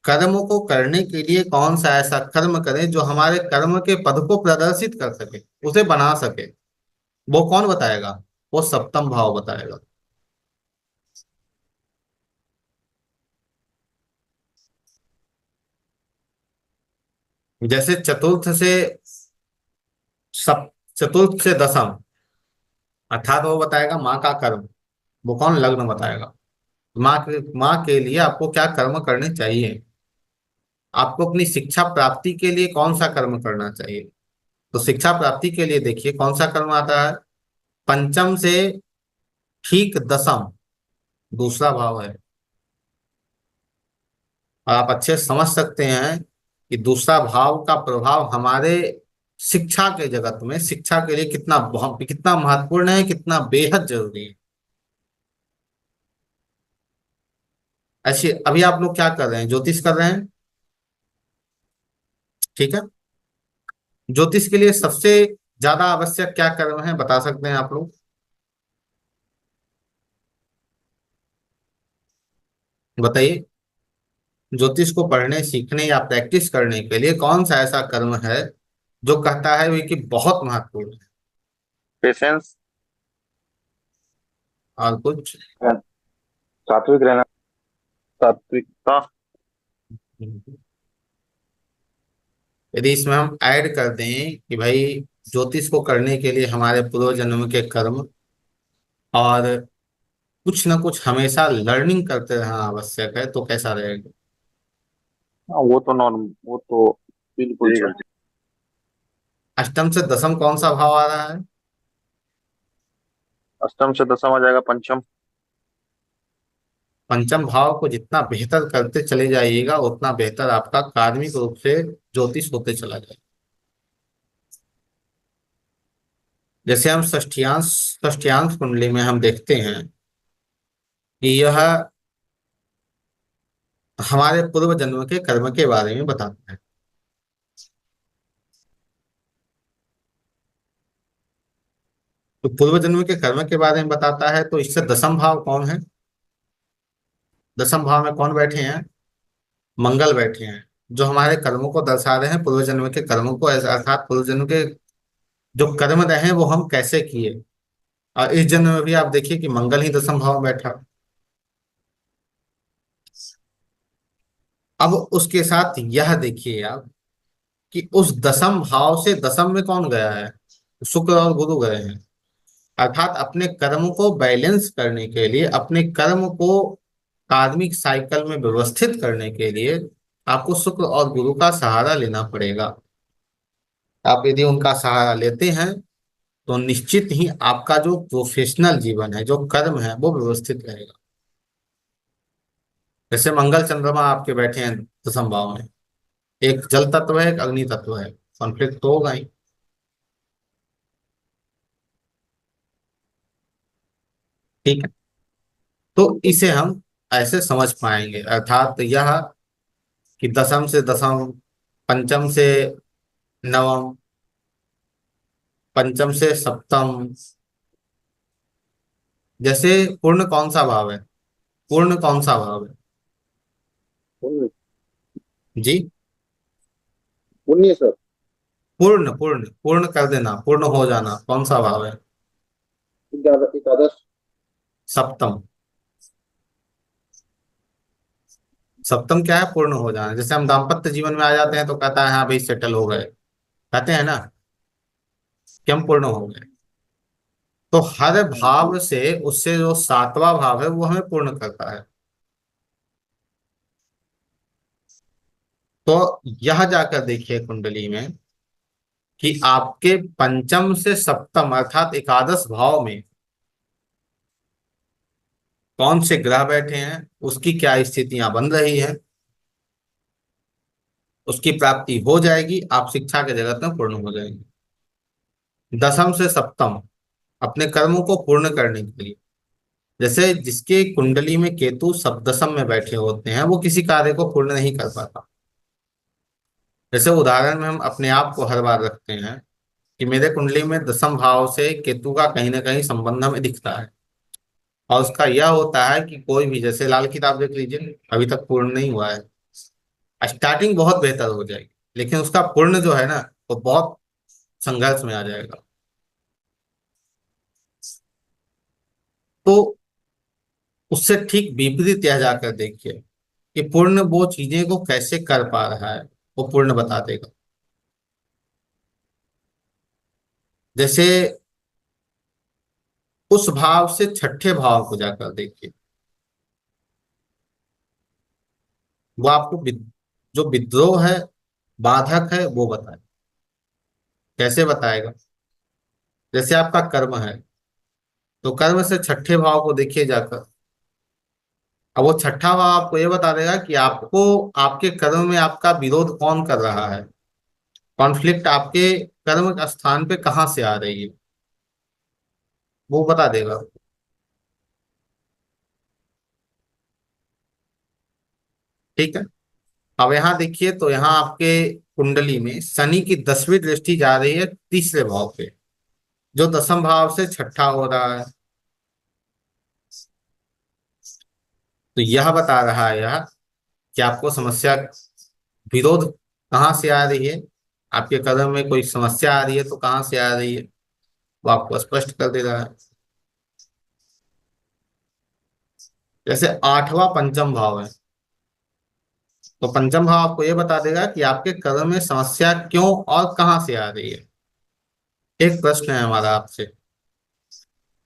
कर्म को करने के लिए कौन सा ऐसा कर्म करें जो हमारे कर्म के पद को प्रदर्शित कर सके, उसे बना सके, वो कौन बताएगा, वो सप्तम भाव बताएगा। जैसे चतुर्थ से सप चतुर्थ से दसम, अर्थात वो बताएगा माँ का कर्म, वो कौन, लग्न बताएगा। माँ के लिए आपको क्या कर्म करने चाहिए, आपको अपनी शिक्षा प्राप्ति के लिए कौन सा कर्म करना चाहिए। तो शिक्षा प्राप्ति के लिए देखिए कौन सा कर्म आता है, पंचम से ठीक दसम दूसरा भाव है। और आप अच्छे से समझ सकते हैं कि दूसरा भाव का प्रभाव हमारे शिक्षा के जगत में, शिक्षा के लिए कितना महत्वपूर्ण है, कितना बेहद जरूरी है। ऐसे अभी आप लोग क्या कर रहे हैं, ज्योतिष कर रहे हैं। ठीक है। ज्योतिष के लिए सबसे ज्यादा आवश्यक क्या कर्म है बता सकते हैं आप लोग, बताइए। ज्योतिष को पढ़ने, सीखने या प्रैक्टिस करने के लिए कौन सा ऐसा कर्म है जो कहता है वे कि बहुत महत्वपूर्ण है। पेशेंस। और कुछ। सात्विक रहना। सात्विकता। यदि इसमें हम ऐड कर दें कि भाई ज्योतिष को करने के लिए हमारे पूर्व जन्म के कर्म, और कुछ ना कुछ हमेशा लर्निंग करते रहना आवश्यक है, तो कैसा रहेगा। हाँ, वो तो नॉर्म, वो तो बिल्कुल सही। अष्टम से दसम कौन सा भाव आ रहा है, अष्टम से दसम आ जाएगा पंचम। पंचम भाव को जितना बेहतर करते चले जाइएगा उतना बेहतर आपका कार्मिक रूप से ज्योतिष होते चला जाएगा। जैसे हम षष्ठियांश कुंडली में हम देखते हैं कि यह हमारे पूर्व जन्म के कर्म के बारे में बताता है। तो पूर्व जन्म के कर्म के बारे में बताता है, तो इससे दसम भाव कौन है, दसम भाव में कौन बैठे हैं, मंगल बैठे हैं, जो हमारे कर्मों को दर्शा रहे हैं, पूर्व जन्म के कर्मों को, अर्थात पूर्व जन्म के जो कर्म रहे हैं वो हम कैसे किए। और इस जन्म में भी आप देखिए कि मंगल ही दसम भाव में बैठा। अब उसके साथ यह देखिए आप कि उस दसम भाव से दसम में कौन गया है, शुक्र और गुरु गए हैं। अर्थात अपने कर्म को बैलेंस करने के लिए, अपने कर्म को कार्मिक साइकिल में व्यवस्थित करने के लिए आपको शुक्र और गुरु का सहारा लेना पड़ेगा। आप यदि उनका सहारा लेते हैं तो निश्चित ही आपका जो प्रोफेशनल जीवन है, जो कर्म है, वो व्यवस्थित रहेगा। जैसे मंगल चंद्रमा आपके बैठे हैं दसम भाव में, एक जल तत्व है, एक अग्नि तत्व है, कॉन्फ्लिक्ट तो होगा ही। ठीक है। तो इसे हम ऐसे समझ पाएंगे, अर्थात यह कि दशम से दशम, पंचम से नवम, पंचम से सप्तम। जैसे पूर्ण कौन सा भाव है? पूर्ण कौन सा भाव है? उन्नीस। जी। उन्नीस सर। पूर्ण पूर्ण पूर्ण कर देना, पूर्ण हो जाना, कौन सा भाव है? एकादश। सप्तम। सप्तम क्या है? पूर्ण हो जाना। जैसे हम दाम्पत्य जीवन में आ जाते हैं तो कहता है हाँ भाई सेटल हो गए, कहते हैं ना कि हम पूर्ण हो गए। तो हर भाव से, उससे जो सातवां भाव है वो हमें पूर्ण करता है। तो यह जाकर देखिए कुंडली में कि आपके पंचम से सप्तम अर्थात एकादश भाव में कौन से ग्रह बैठे हैं, उसकी क्या स्थितियां बन रही है। उसकी प्राप्ति हो जाएगी, आप शिक्षा के जगत में पूर्ण हो जाएंगे। दसम से सप्तम अपने कर्मों को पूर्ण करने के लिए, जैसे जिसके कुंडली में केतु सप्तम में बैठे होते हैं वो किसी कार्य को पूर्ण नहीं कर पाता। जैसे उदाहरण में हम अपने आप को हर बार रखते हैं कि मेरे कुंडली में दसम भाव से केतु का कहीं ना कहीं संबंध हमें दिखता है। और उसका यह होता है कि कोई भी, जैसे लाल किताब देख लीजिए, अभी तक पूर्ण नहीं हुआ है। स्टार्टिंग बहुत बेहतर हो जाएगी, लेकिन उसका पूर्ण जो है ना, वो बहुत संघर्ष में आ जाएगा। तो उससे ठीक विपरीत यह जाकर देखिए कि पूर्ण वो चीजें को कैसे कर पा रहा है, वो पूर्ण बता देगा। जैसे उस भाव से छठे भाव को जाकर देखिए, वो आपको जो विद्रोह है, बाधक है, वो बताए। कैसे बताएगा? जैसे आपका कर्म है, तो कर्म से छठे भाव को देखिए जाकर। अब वो छठा भाव आपको ये बता देगा कि आपको, आपके कर्म में आपका विरोध कौन कर रहा है, कॉन्फ्लिक्ट आपके कर्म का स्थान पे कहाँ से आ रही है, वो बता देगा। ठीक है। अब यहाँ देखिए, तो यहाँ आपके कुंडली में शनि की 10वीं दृष्टि जा रही है तीसरे भाव पे, जो दसम भाव से छठा हो रहा है। तो यह बता रहा है यह कि आपको समस्या, विरोध कहाँ से आ रही है, आपके कर्म में कोई समस्या आ रही है तो कहाँ से आ रही है, वो आपको स्पष्ट कर दे रहा है। जैसे आठवां पंचम भाव है, तो पंचम भाव आपको ये बता देगा कि आपके कर्म में समस्या क्यों और कहाँ से आ रही है। एक प्रश्न है हमारा आपसे,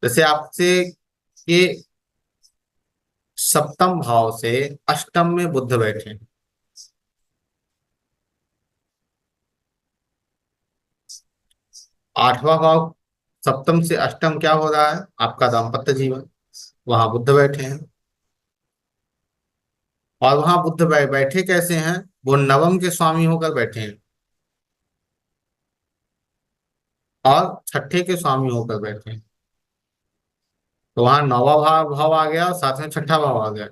जैसे आपसे कि सप्तम भाव से अष्टम में बुध बैठे हैं। आठवां भाव सप्तम से अष्टम क्या हो रहा है? आपका दाम्पत्य जीवन। वहां बुध बैठे हैं, और वहां बुध बैठे कैसे हैं? वो नवम के स्वामी होकर बैठे हैं और छठे के स्वामी होकर बैठे हैं। तो वहां नौवा भाव आ गया और साथ में छठा भाव आ गया।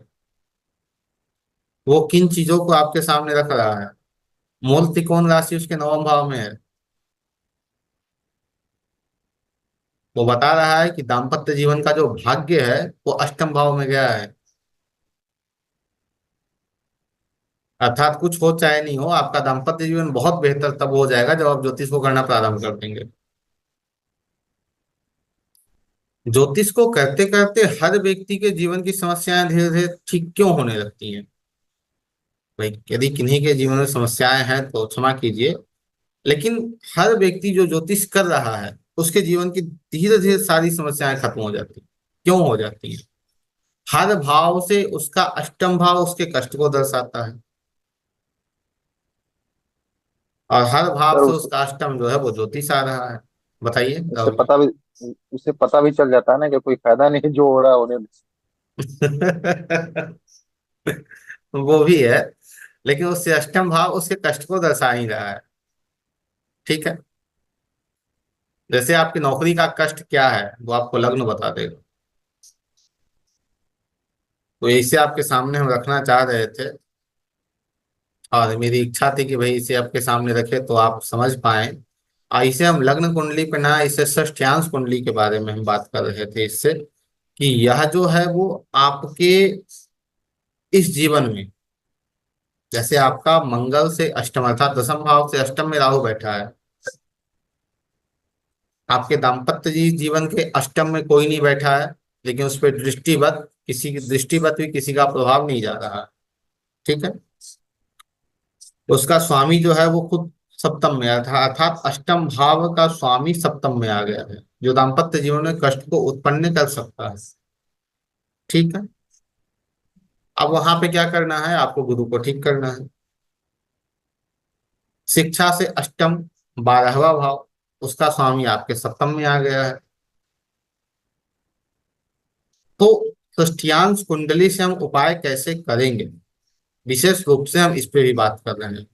वो किन चीजों को आपके सामने रख रहा है? मूल त्रिकोण राशि उसके नवम भाव में है। वो बता रहा है कि दाम्पत्य जीवन का जो भाग्य है वो अष्टम भाव में गया है। अर्थात कुछ हो चाहे नहीं हो, आपका दाम्पत्य जीवन बहुत बेहतर तब हो जाएगा जब आप ज्योतिष को करना प्रारंभ कर देंगे। ज्योतिष को करते करते हर व्यक्ति के जीवन की समस्याएं धीरे धीरे ठीक क्यों होने लगती हैं? भाई यदि किन्हीं के जीवन में समस्याएं हैं तो क्षमा कीजिए, लेकिन हर व्यक्ति जो ज्योतिष कर रहा है उसके जीवन की धीरे धीरे सारी समस्याएं खत्म हो जाती हैं। क्यों हो जाती हैं? हर भाव से उसका अष्टम भाव उसके कष्ट को दर्शाता है, और हर भाव सर से उसका अष्टम जो है वो ज्योतिष आ रहा है। बताइए उससे राहुल पता भी उससे पता भी चल जाता है ना कि कोई फायदा नहीं जो हो रहा है होने में। जी। वो भी है, लेकिन उससे अष्टम भाव उसके कष्ट को दर्शा ही रहा है। ठीक है। जैसे आपकी नौकरी का कष्ट क्या है वो आपको लग्न बता देगा। तो इसे आपके सामने हम रखना चाह रहे थे, और मेरी इच्छा थी कि भाई इसे आपके सामने रखे तो आप समझ पाए। इसे हम लग्न कुंडली पे ना, इसे षष्ठ्यांश कुंडली के बारे में हम बात कर रहे थे इससे, कि यह जो है वो आपके इस जीवन में, जैसे आपका मंगल से अष्टम अर्थात दसम भाव से अष्टम में राहु बैठा है, आपके दाम्पत्य जीवन के अष्टम में कोई नहीं बैठा है, लेकिन उस पर दृष्टिवत किसी की दृष्टिवत भी किसी का प्रभाव नहीं जा रहा है। ठीक है। उसका स्वामी जो है वो खुद सप्तम में, अर्थात अष्टम भाव का स्वामी सप्तम में आ गया है, जो दाम्पत्य जीवन में कष्ट को उत्पन्न कर सकता है। ठीक है। अब वहां पे क्या करना है, आपको गुरु को ठीक करना है। शिक्षा से अष्टम 12वां भाव, उसका स्वामी आपके सप्तम में आ गया है। तो षष्ठ्यांश कुंडली से हम उपाय कैसे करेंगे, विशेष रूप से हम इस पे भी बात कर रहे हैं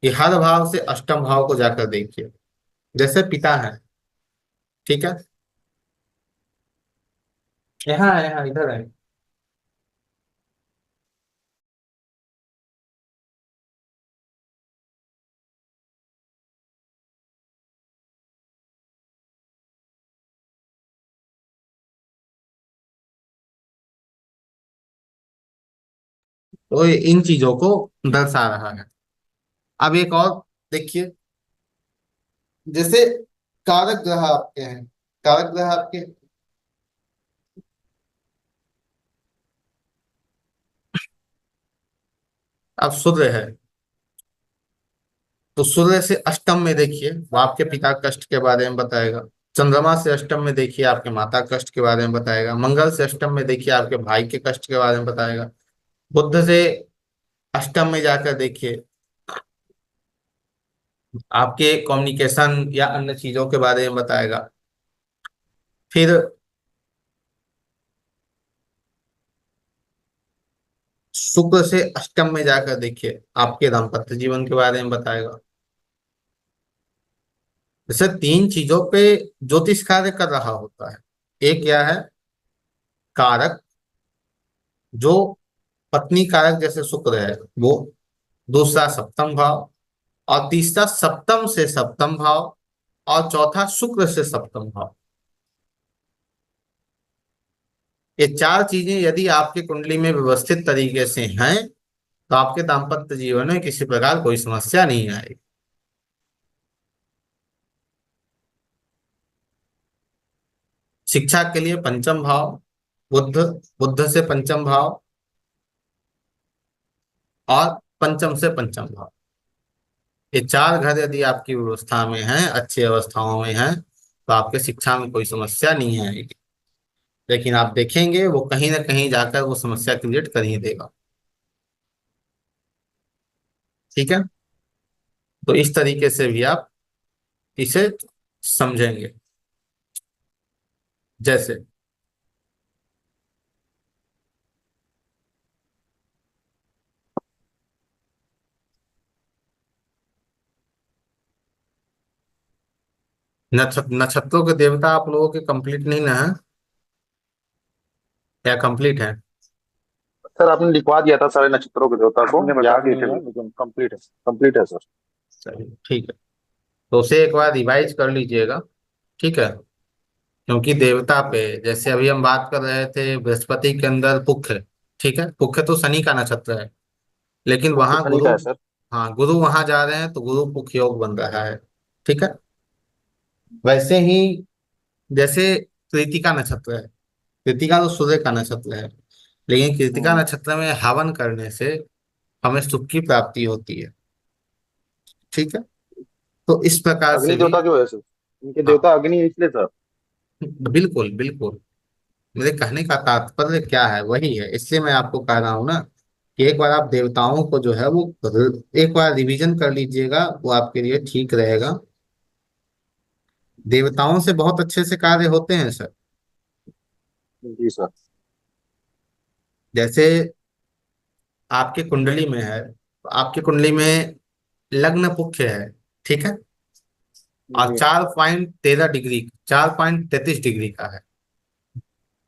कि हर भाव से अष्टम भाव को जाकर देखिए। जैसे पिता है, ठीक है, यहाँ है, यहाँ इधर है। तो ये इन चीजों को दर्शा रहा है। अब एक और देखिए, जैसे कारक ग्रह आपके हैं, कारक ग्रह आपके, अब सूर्य है, तो सूर्य से अष्टम में देखिए, वो आपके पिता कष्ट के बारे में बताएगा। चंद्रमा से अष्टम में देखिए, आपके माता कष्ट के बारे में बताएगा। मंगल से अष्टम में देखिए, आपके भाई के कष्ट के बारे में बताएगा। बुध से अष्टम में जाकर देखिए, आपके कम्युनिकेशन या अन्य चीजों के बारे में बताएगा। फिर शुक्र से अष्टम में जाकर देखिए, आपके दाम्पत्य जीवन के बारे में बताएगा। जैसे तीन चीजों पे ज्योतिष कार्य कर रहा होता है। एक क्या है, कारक, जो पत्नी कारक जैसे शुक्र है वो। दूसरा सप्तम भाव, और तीसरा सप्तम से सप्तम भाव, और चौथा शुक्र से सप्तम भाव। ये चार चीजें यदि आपकी कुंडली में व्यवस्थित तरीके से हैं, तो आपके दाम्पत्य जीवन में किसी प्रकार कोई समस्या नहीं आएगी। शिक्षा के लिए पंचम भाव, बुद्ध, बुद्ध से पंचम भाव, और पंचम से पंचम भाव, ये चार घर यदि आपकी व्यवस्था में हैं, अच्छी अवस्थाओं में हैं, तो आपके शिक्षा में कोई समस्या नहीं आएगी। लेकिन आप देखेंगे वो कहीं ना कहीं जाकर वो समस्या क्रिएट कर ही देगा। ठीक है। तो इस तरीके से भी आप इसे समझेंगे। जैसे नक्षत्रों के देवता आप लोगों के कंप्लीट नहीं ना है, या कंप्लीट है? सर आपने लिखवा दिया था सारे नक्षत्रों के देवता को, याद नहीं है लेकिन कंप्लीट है, कंप्लीट है सर। चलिए ठीक है, तो उसे एक बार रिवाइज कर लीजिएगा। ठीक है। क्योंकि देवता पे, जैसे अभी हम बात कर रहे थे बृहस्पति के अंदर पुख है। ठीक है, पुख तो शनि का नक्षत्र है, लेकिन मुख्य वहां शनि गुरु, का है सर। हाँ गुरु वहां जा रहे हैं तो गुरु पुख योग बन रहा है। ठीक है। वैसे ही जैसे कृतिका नक्षत्र है, कृतिका तो सूर्य का नक्षत्र है, लेकिन कृतिका हम्म, नक्षत्र में हवन करने से हमें सुख की प्राप्ति होती है। ठीक है। तो इस प्रकार अग्नि से भी, देवता की वजह से, इनके हाँ देवता अग्नि है इसलिए सर। बिल्कुल बिल्कुल, मेरे कहने का तात्पर्य क्या है वही है, इसलिए मैं आपको कह रहा हूं ना कि एक बार आप देवताओं को जो है वो एक बार रिवीजन कर लीजिएगा, वो आपके लिए ठीक रहेगा। देवताओं से बहुत अच्छे से कार्य होते हैं सर। जी सर। जैसे आपकी कुंडली में है, तो आपकी कुंडली में लग्न पुख्य है। ठीक है। और जी। 4.13 डिग्री, 4.33 डिग्री का है।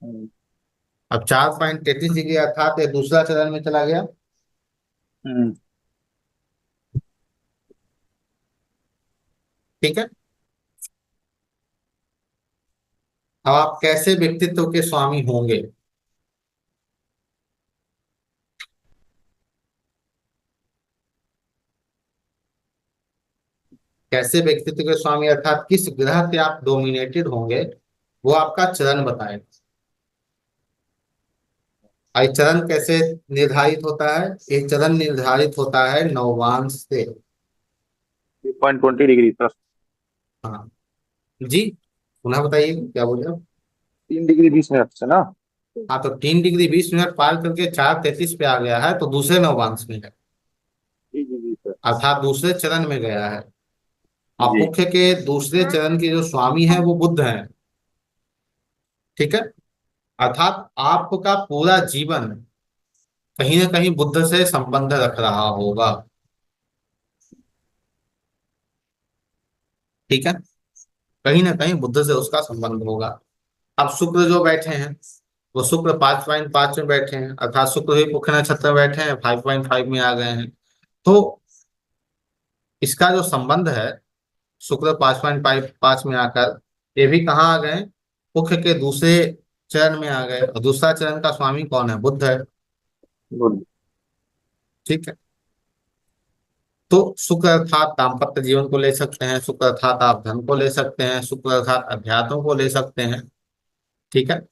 हम्म, अब 4.33 डिग्री अर्थात ये दूसरा चरण में चला गया। हम्म। ठीक है। अब आप कैसे व्यक्तित्व के स्वामी होंगे? कैसे व्यक्तित्व के स्वामी अर्थात किस ग्रह से आप डोमिनेटेड होंगे, वो आपका चरण बताएगा। और ये चरण कैसे निर्धारित होता है? ये चरण निर्धारित होता है नववांश से। 3.20 डिग्री सर। हाँ जी, पुनः बताइए क्या बोल रहे हो। 3 डिग्री 20 मिनट से ना। हाँ, तो 3 डिग्री 20 मिनट पार करके 4.33 पे आ गया है, तो दूसरे नववांश में है, जी जी जी सर। अर्थात दूसरे चरण में गया है। और जी। मुख्य के दूसरे चरण के जो स्वामी है वो बुध है। ठीक है। अर्थात आपका पूरा जीवन कहीं ना कहीं बुद्ध से संबंध रख रहा होगा। ठीक है। कहीं ना कहीं बुद्ध से उसका संबंध होगा। अब शुक्र जो बैठे हैं, वो शुक्र 5.5 में बैठे हैं, अर्थात शुक्र ही मुख्य नक्षत्र में बैठे हैं, 5.5 में आ गए हैं। तो इसका जो संबंध है, शुक्र 5.5 में आकर ये भी कहाँ आ गए? मुख्य के दूसरे चरण में आ गए, और दूसरा चरण का स्वामी कौन है? बुद्ध है। गुड। ठीक है। तो शुक्र अर्थात दाम्पत्य जीवन को ले सकते हैं, शुक्र अर्थात आप धन को ले सकते हैं, शुक्र अर्थात अध्यात्म को ले सकते हैं। ठीक है।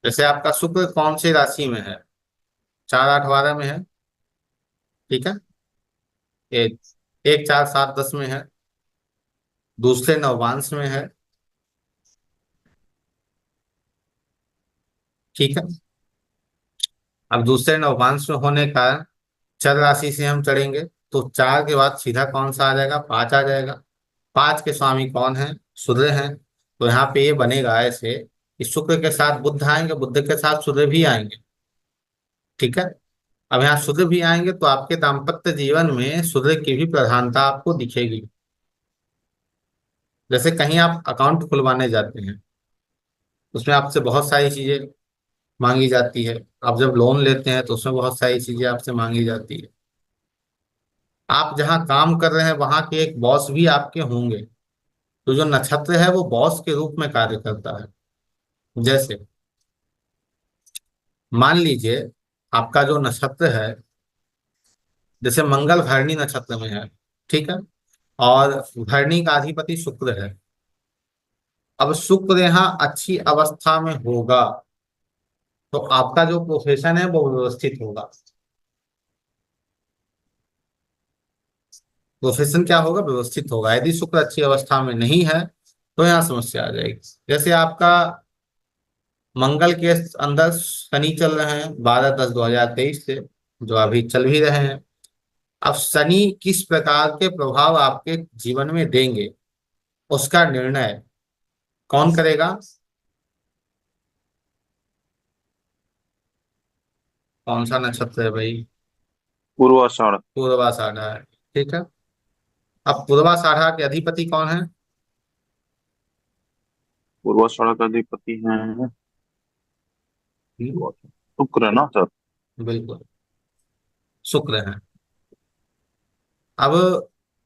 जैसे आपका शुक्र कौन सी राशि में है? 4 8 12 में है। ठीक है। एक 1 4 7 10 में है। दूसरे नववांश में है। ठीक है। अब दूसरे नववांश में होने का कारण चर राशि से हम चढ़ेंगे, तो 4 के बाद सीधा कौन सा आ जाएगा? 5 आ जाएगा। 5 के स्वामी कौन है? सूर्य हैं। तो यहाँ पे ये बनेगा ऐसे कि शुक्र के साथ बुध आएंगे, बुध के साथ सूर्य भी आएंगे। ठीक है। अब यहाँ सूर्य भी आएंगे तो आपके दाम्पत्य जीवन में सूर्य की भी प्रधानता आपको दिखेगी। जैसे कहीं आप अकाउंट खुलवाने जाते हैं, उसमें आपसे बहुत सारी चीजें मांगी जाती है। आप जब लोन लेते हैं तो उसमें बहुत सारी चीजें आपसे मांगी जाती है। आप जहाँ काम कर रहे हैं वहां के एक बॉस भी आपके होंगे, तो जो नक्षत्र है वो बॉस के रूप में कार्य करता है। जैसे मान लीजिए आपका जो नक्षत्र है, जैसे मंगल भरणी नक्षत्र में है। ठीक है। और भरणी का अधिपति शुक्र है। अब शुक्र यहाँ अच्छी अवस्था में होगा, तो आपका जो प्रोफेशन है वो व्यवस्थित होगा। प्रोफेशन क्या होगा? व्यवस्थित होगा। यदि शुक्र अच्छी अवस्था में नहीं है तो यहाँ समस्या आ जाएगी। जैसे आपका मंगल के अंदर शनि चल रहे हैं 12 10 2023 से, जो अभी चल भी रहे हैं। अब शनि किस प्रकार के प्रभाव आपके जीवन में देंगे, उसका निर्णय कौन करेगा? कौन सा नक्षत्र है भाई? पूर्वाषाढ़। पूर्वाषाढ़ा है। ठीक है। अब पूर्वाषाढ़ा के अधिपति कौन है? पूर्वाषाढ़ का अधिपति है शुक्र ना सर। बिल्कुल, शुक्र है। अब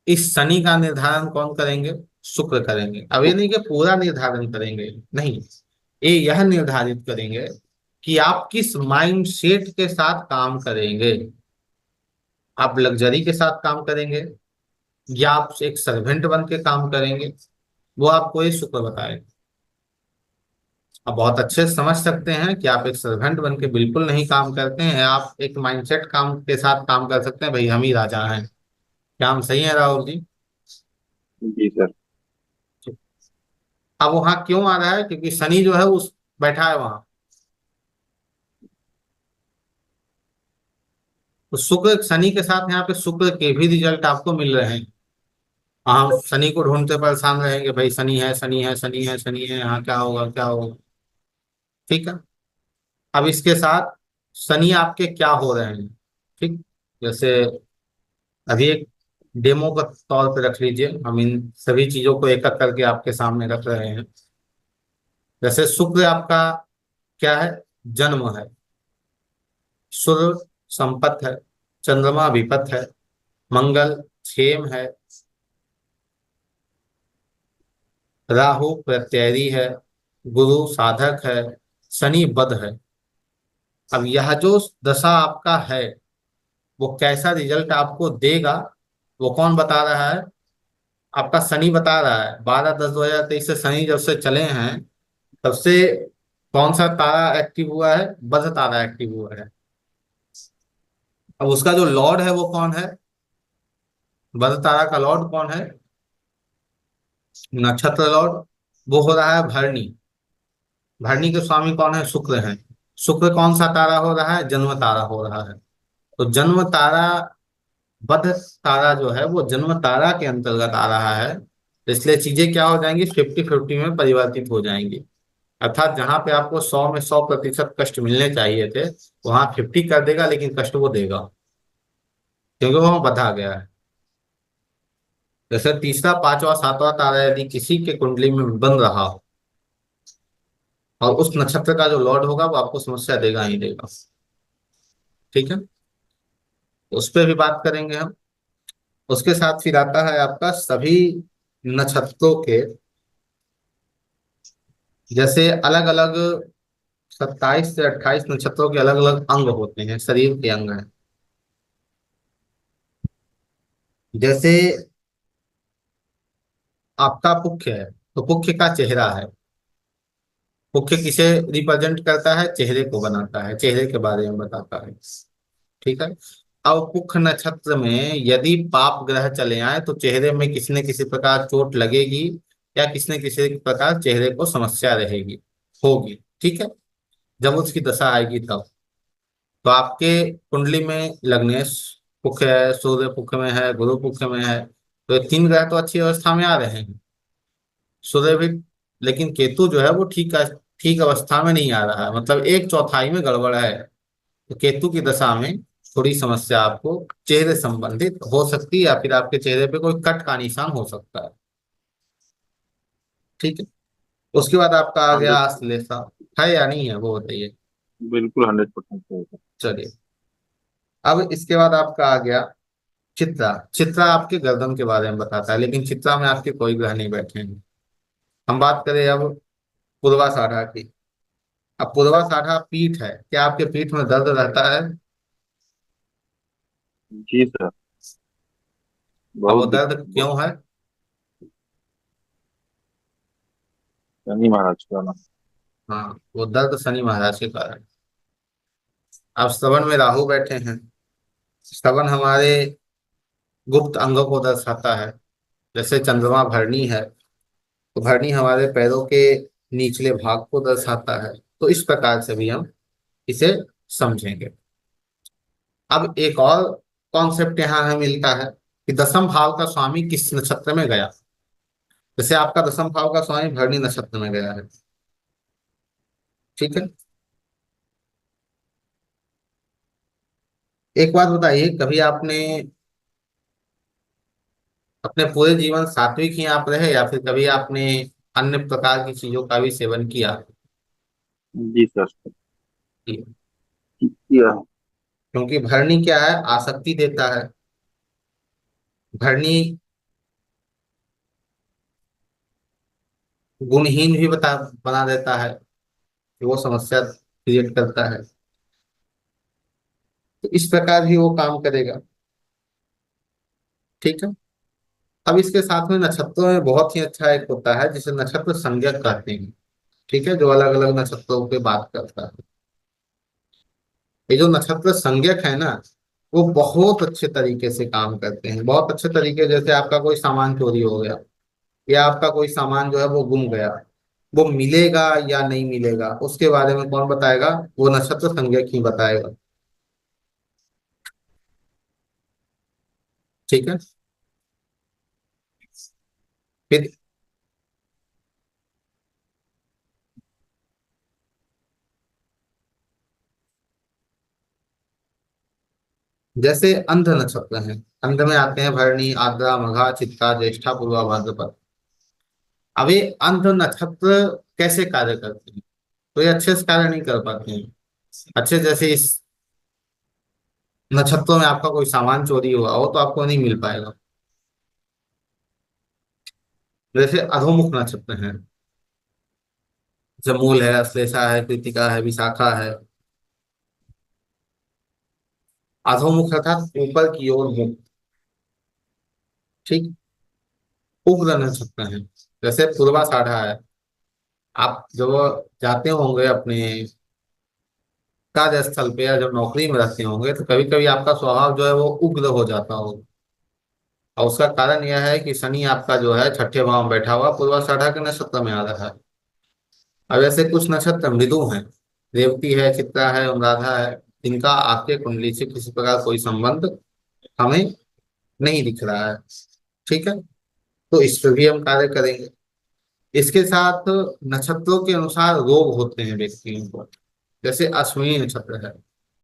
इस शनि का निर्धारण कौन करेंगे? शुक्र करेंगे। अब ये नहीं कि पूरा निर्धारण करेंगे, नहीं, ये यह निर्धारित करेंगे कि आप किस माइंड सेट के साथ काम करेंगे। आप लग्जरी के साथ काम करेंगे या आप एक सर्वेंट बन के काम करेंगे, वो आपको ये शुक्र बताएगा। आप बहुत अच्छे से समझ सकते हैं कि आप एक सर्वेंट बन के बिल्कुल नहीं काम करते हैं, आप एक माइंडसेट काम के साथ काम कर सकते हैं, भाई हम ही राजा हैं। क्या हम सही है राहुल जी? जी सर। अब वहां क्यों आ रहा है? क्योंकि शनि जो है उस बैठा है वहां। तो शुक्र शनि के साथ यहाँ पे शुक्र के भी रिजल्ट आपको मिल रहे हैं। हम शनि को ढूंढते परेशान रहेंगे, भाई शनि है, शनि है, शनि है, शनि है, यहाँ क्या होगा, क्या होगा। ठीक है। अब इसके साथ शनि आपके क्या हो रहे हैं? ठीक। जैसे अभी एक डेमो का तौर पे रख लीजिए, हम इन सभी चीजों को एक एक करके आपके सामने रख रहे हैं। जैसे शुक्र आपका क्या है, जन्म है। सूर्य संपत है। चंद्रमा विपत है। मंगल क्षेम है। राहु प्रत्ययी है। गुरु साधक है। शनि बध है। अब यह जो दशा आपका है, वो कैसा रिजल्ट आपको देगा, वो कौन बता रहा है? आपका शनि बता रहा है। 12/10/2023 से शनि जब से चले हैं, तब से कौन सा तारा एक्टिव हुआ है? बुध तारा एक्टिव हुआ है। अब उसका जो लॉर्ड है वो कौन है? बुध तारा का लॉर्ड कौन है? नक्षत्र लॉर्ड। वो हो रहा है भरणी। भरणी के स्वामी कौन है? शुक्र है। शुक्र कौन सा तारा हो रहा है? जन्म तारा हो रहा है। तो जन्म तारा, बुध तारा जो है वो जन्म तारा के अंतर्गत आ रहा है। तो इसलिए चीजें क्या हो जाएंगी? 50-50 में परिवर्तित हो जाएंगी। अर्थात जहां पे आपको 100 में 100% कष्ट मिलने चाहिए थे, वहां 50 कर देगा, लेकिन कष्ट वो देगा, क्योंकि वो बधा गया है। जैसे तीसरा, पांचवा, सातवां तारा यदि किसी के कुंडली में बन रहा हो, और उस नक्षत्र का जो लॉर्ड होगा वो आपको समस्या देगा ही देगा। ठीक है, उस पर भी बात करेंगे हम। उसके साथ फिर आता है आपका सभी नक्षत्रों के, जैसे अलग अलग 27 से 28 नक्षत्रों के अलग अलग अंग होते हैं, शरीर के अंग हैं। जैसे आपका पुख्य है, तो पुख्य का चेहरा है। पुख्य किसे रिप्रेजेंट करता है? चेहरे को बनाता है, चेहरे के बारे में बताता है। ठीक है। अब पुख नक्षत्र में यदि पाप ग्रह चले आए, तो चेहरे में किसी न किसी प्रकार चोट लगेगी, या किसी न किसी प्रकार चेहरे को समस्या रहेगी, होगी। ठीक है, जब उसकी दशा आएगी तब। तो आपके कुंडली में लग्नेश पुख है, सूर्य पुख में है, गुरु पुख में है, तो ये तीन ग्रह तो अच्छी अवस्था में आ रहे हैं। सूर्य भी, लेकिन केतु जो है वो ठीक अवस्था में नहीं आ रहा है, मतलब 1/4 में गड़बड़ है। तो केतु की दशा में थोड़ी समस्या आपको चेहरे संबंधित हो सकती है, या फिर आपके चेहरे पे कोई कट का निशान हो सकता है। ठीक है। उसके बाद आपका आ गया 100। आश्लेषा। है या नहीं है वो बताइए। बिल्कुल 100% सही है। चलिए, अब इसके बाद आपका आ गया चित्रा। चित्रा आपके गर्दन के बारे में बताता है, लेकिन चित्रा में आपके कोई ग्रह नहीं बैठे हैं। हम बात करें अब पूर्वाषाढ़ा की। अब पूर्वाषाढ़ा पीठ है, क्या आपके पीठ में दर्द रहता है? जी सर। अब वो बहुत दर्द दिक्कत बहुत। क्यों है? शनि महाराज का नाम। हाँ, वो दर्द शनि महाराज के कारण। अब श्रवण में राहु बैठे हैं। श्रवण हमारे गुप्त अंगों को दर्शाता है। जैसे चंद्रमा भरणी है, तो भरणी हमारे पैरों के निचले भाग को दर्शाता है। तो इस प्रकार से भी हम इसे समझेंगे। अब एक और कॉन्सेप्ट यहाँ हमें मिलता है कि दसम भाव का स्वामी किस नक्षत्र में गया। जैसे आपका दसम भाव का स्वामी भरणी नक्षत्र में गया है। ठीक है। एक बात बताइए, कभी आपने अपने पूरे जीवन सात्विक ही आप रहे, या फिर कभी आपने अन्य प्रकार की चीजों का भी सेवन किया? जी सर। किया। क्योंकि भरणी क्या है? आसक्ति देता है। भरणी गुणहीन भी बना देता है, कि वो समस्या क्रिएट करता है। तो इस प्रकार ही वो काम करेगा। ठीक है। अब इसके साथ में नक्षत्रों में बहुत ही अच्छा एक होता है जिसे नक्षत्र संज्ञक कहते हैं। ठीक है, जो अलग अलग नक्षत्रों पे बात करता है। ये जो नक्षत्र संज्ञक है ना, वो बहुत अच्छे तरीके से काम करते हैं, बहुत अच्छे तरीके। जैसे आपका कोई सामान चोरी हो गया, या आपका कोई सामान जो है वो गुम गया, वो मिलेगा या नहीं मिलेगा, उसके बारे में कौन बताएगा? वो नक्षत्र संज्ञक ही बताएगा। ठीक है। फिर जैसे अंध नक्षत्र हैं। अंत में आते हैं भरणी, आर्द्रा, मघा, चित्ता, ज्येष्ठा, पूर्वा, भाद्रपद। अब ये अंत नक्षत्र कैसे कार्य करते हैं? तो ये अच्छे से कार्य नहीं कर पाते हैं अच्छे। जैसे इस नक्षत्रों में आपका कोई सामान चोरी हुआ हो तो आपको नहीं मिल पाएगा। जैसे अधोमुख नक्षत्र हैं, जमूल है, अश्लेषा है, कृतिका है, विशाखा है। अधोमुख अर्थात ऊपर की ओर मुख। ठीक। उग्र नक्षत्र हैं, जैसे पूर्वा, साढ़ा है। आप जब जाते होंगे अपने कार्यस्थल पे या जब नौकरी में रहते होंगे तो कभी कभी आपका स्वभाव जो है वो उग्र हो जाता होगा। और उसका कारण यह है कि शनि आपका जो है छठे भाव में बैठा हुआ पूर्वा, साढ़ा के नक्षत्र में आ रहा है। अब ऐसे कुछ नक्षत्र मृदु हैं, रेवती है, चित्रा है, अनुराधा है, इनका आपके कुंडली से किसी प्रकार कोई संबंध हमें नहीं दिख रहा है। ठीक है। तो इस पर भी हम कार्य करेंगे। इसके साथ नक्षत्रों के अनुसार रोग होते हैं व्यक्तियों को। जैसे अश्विनी नक्षत्र है,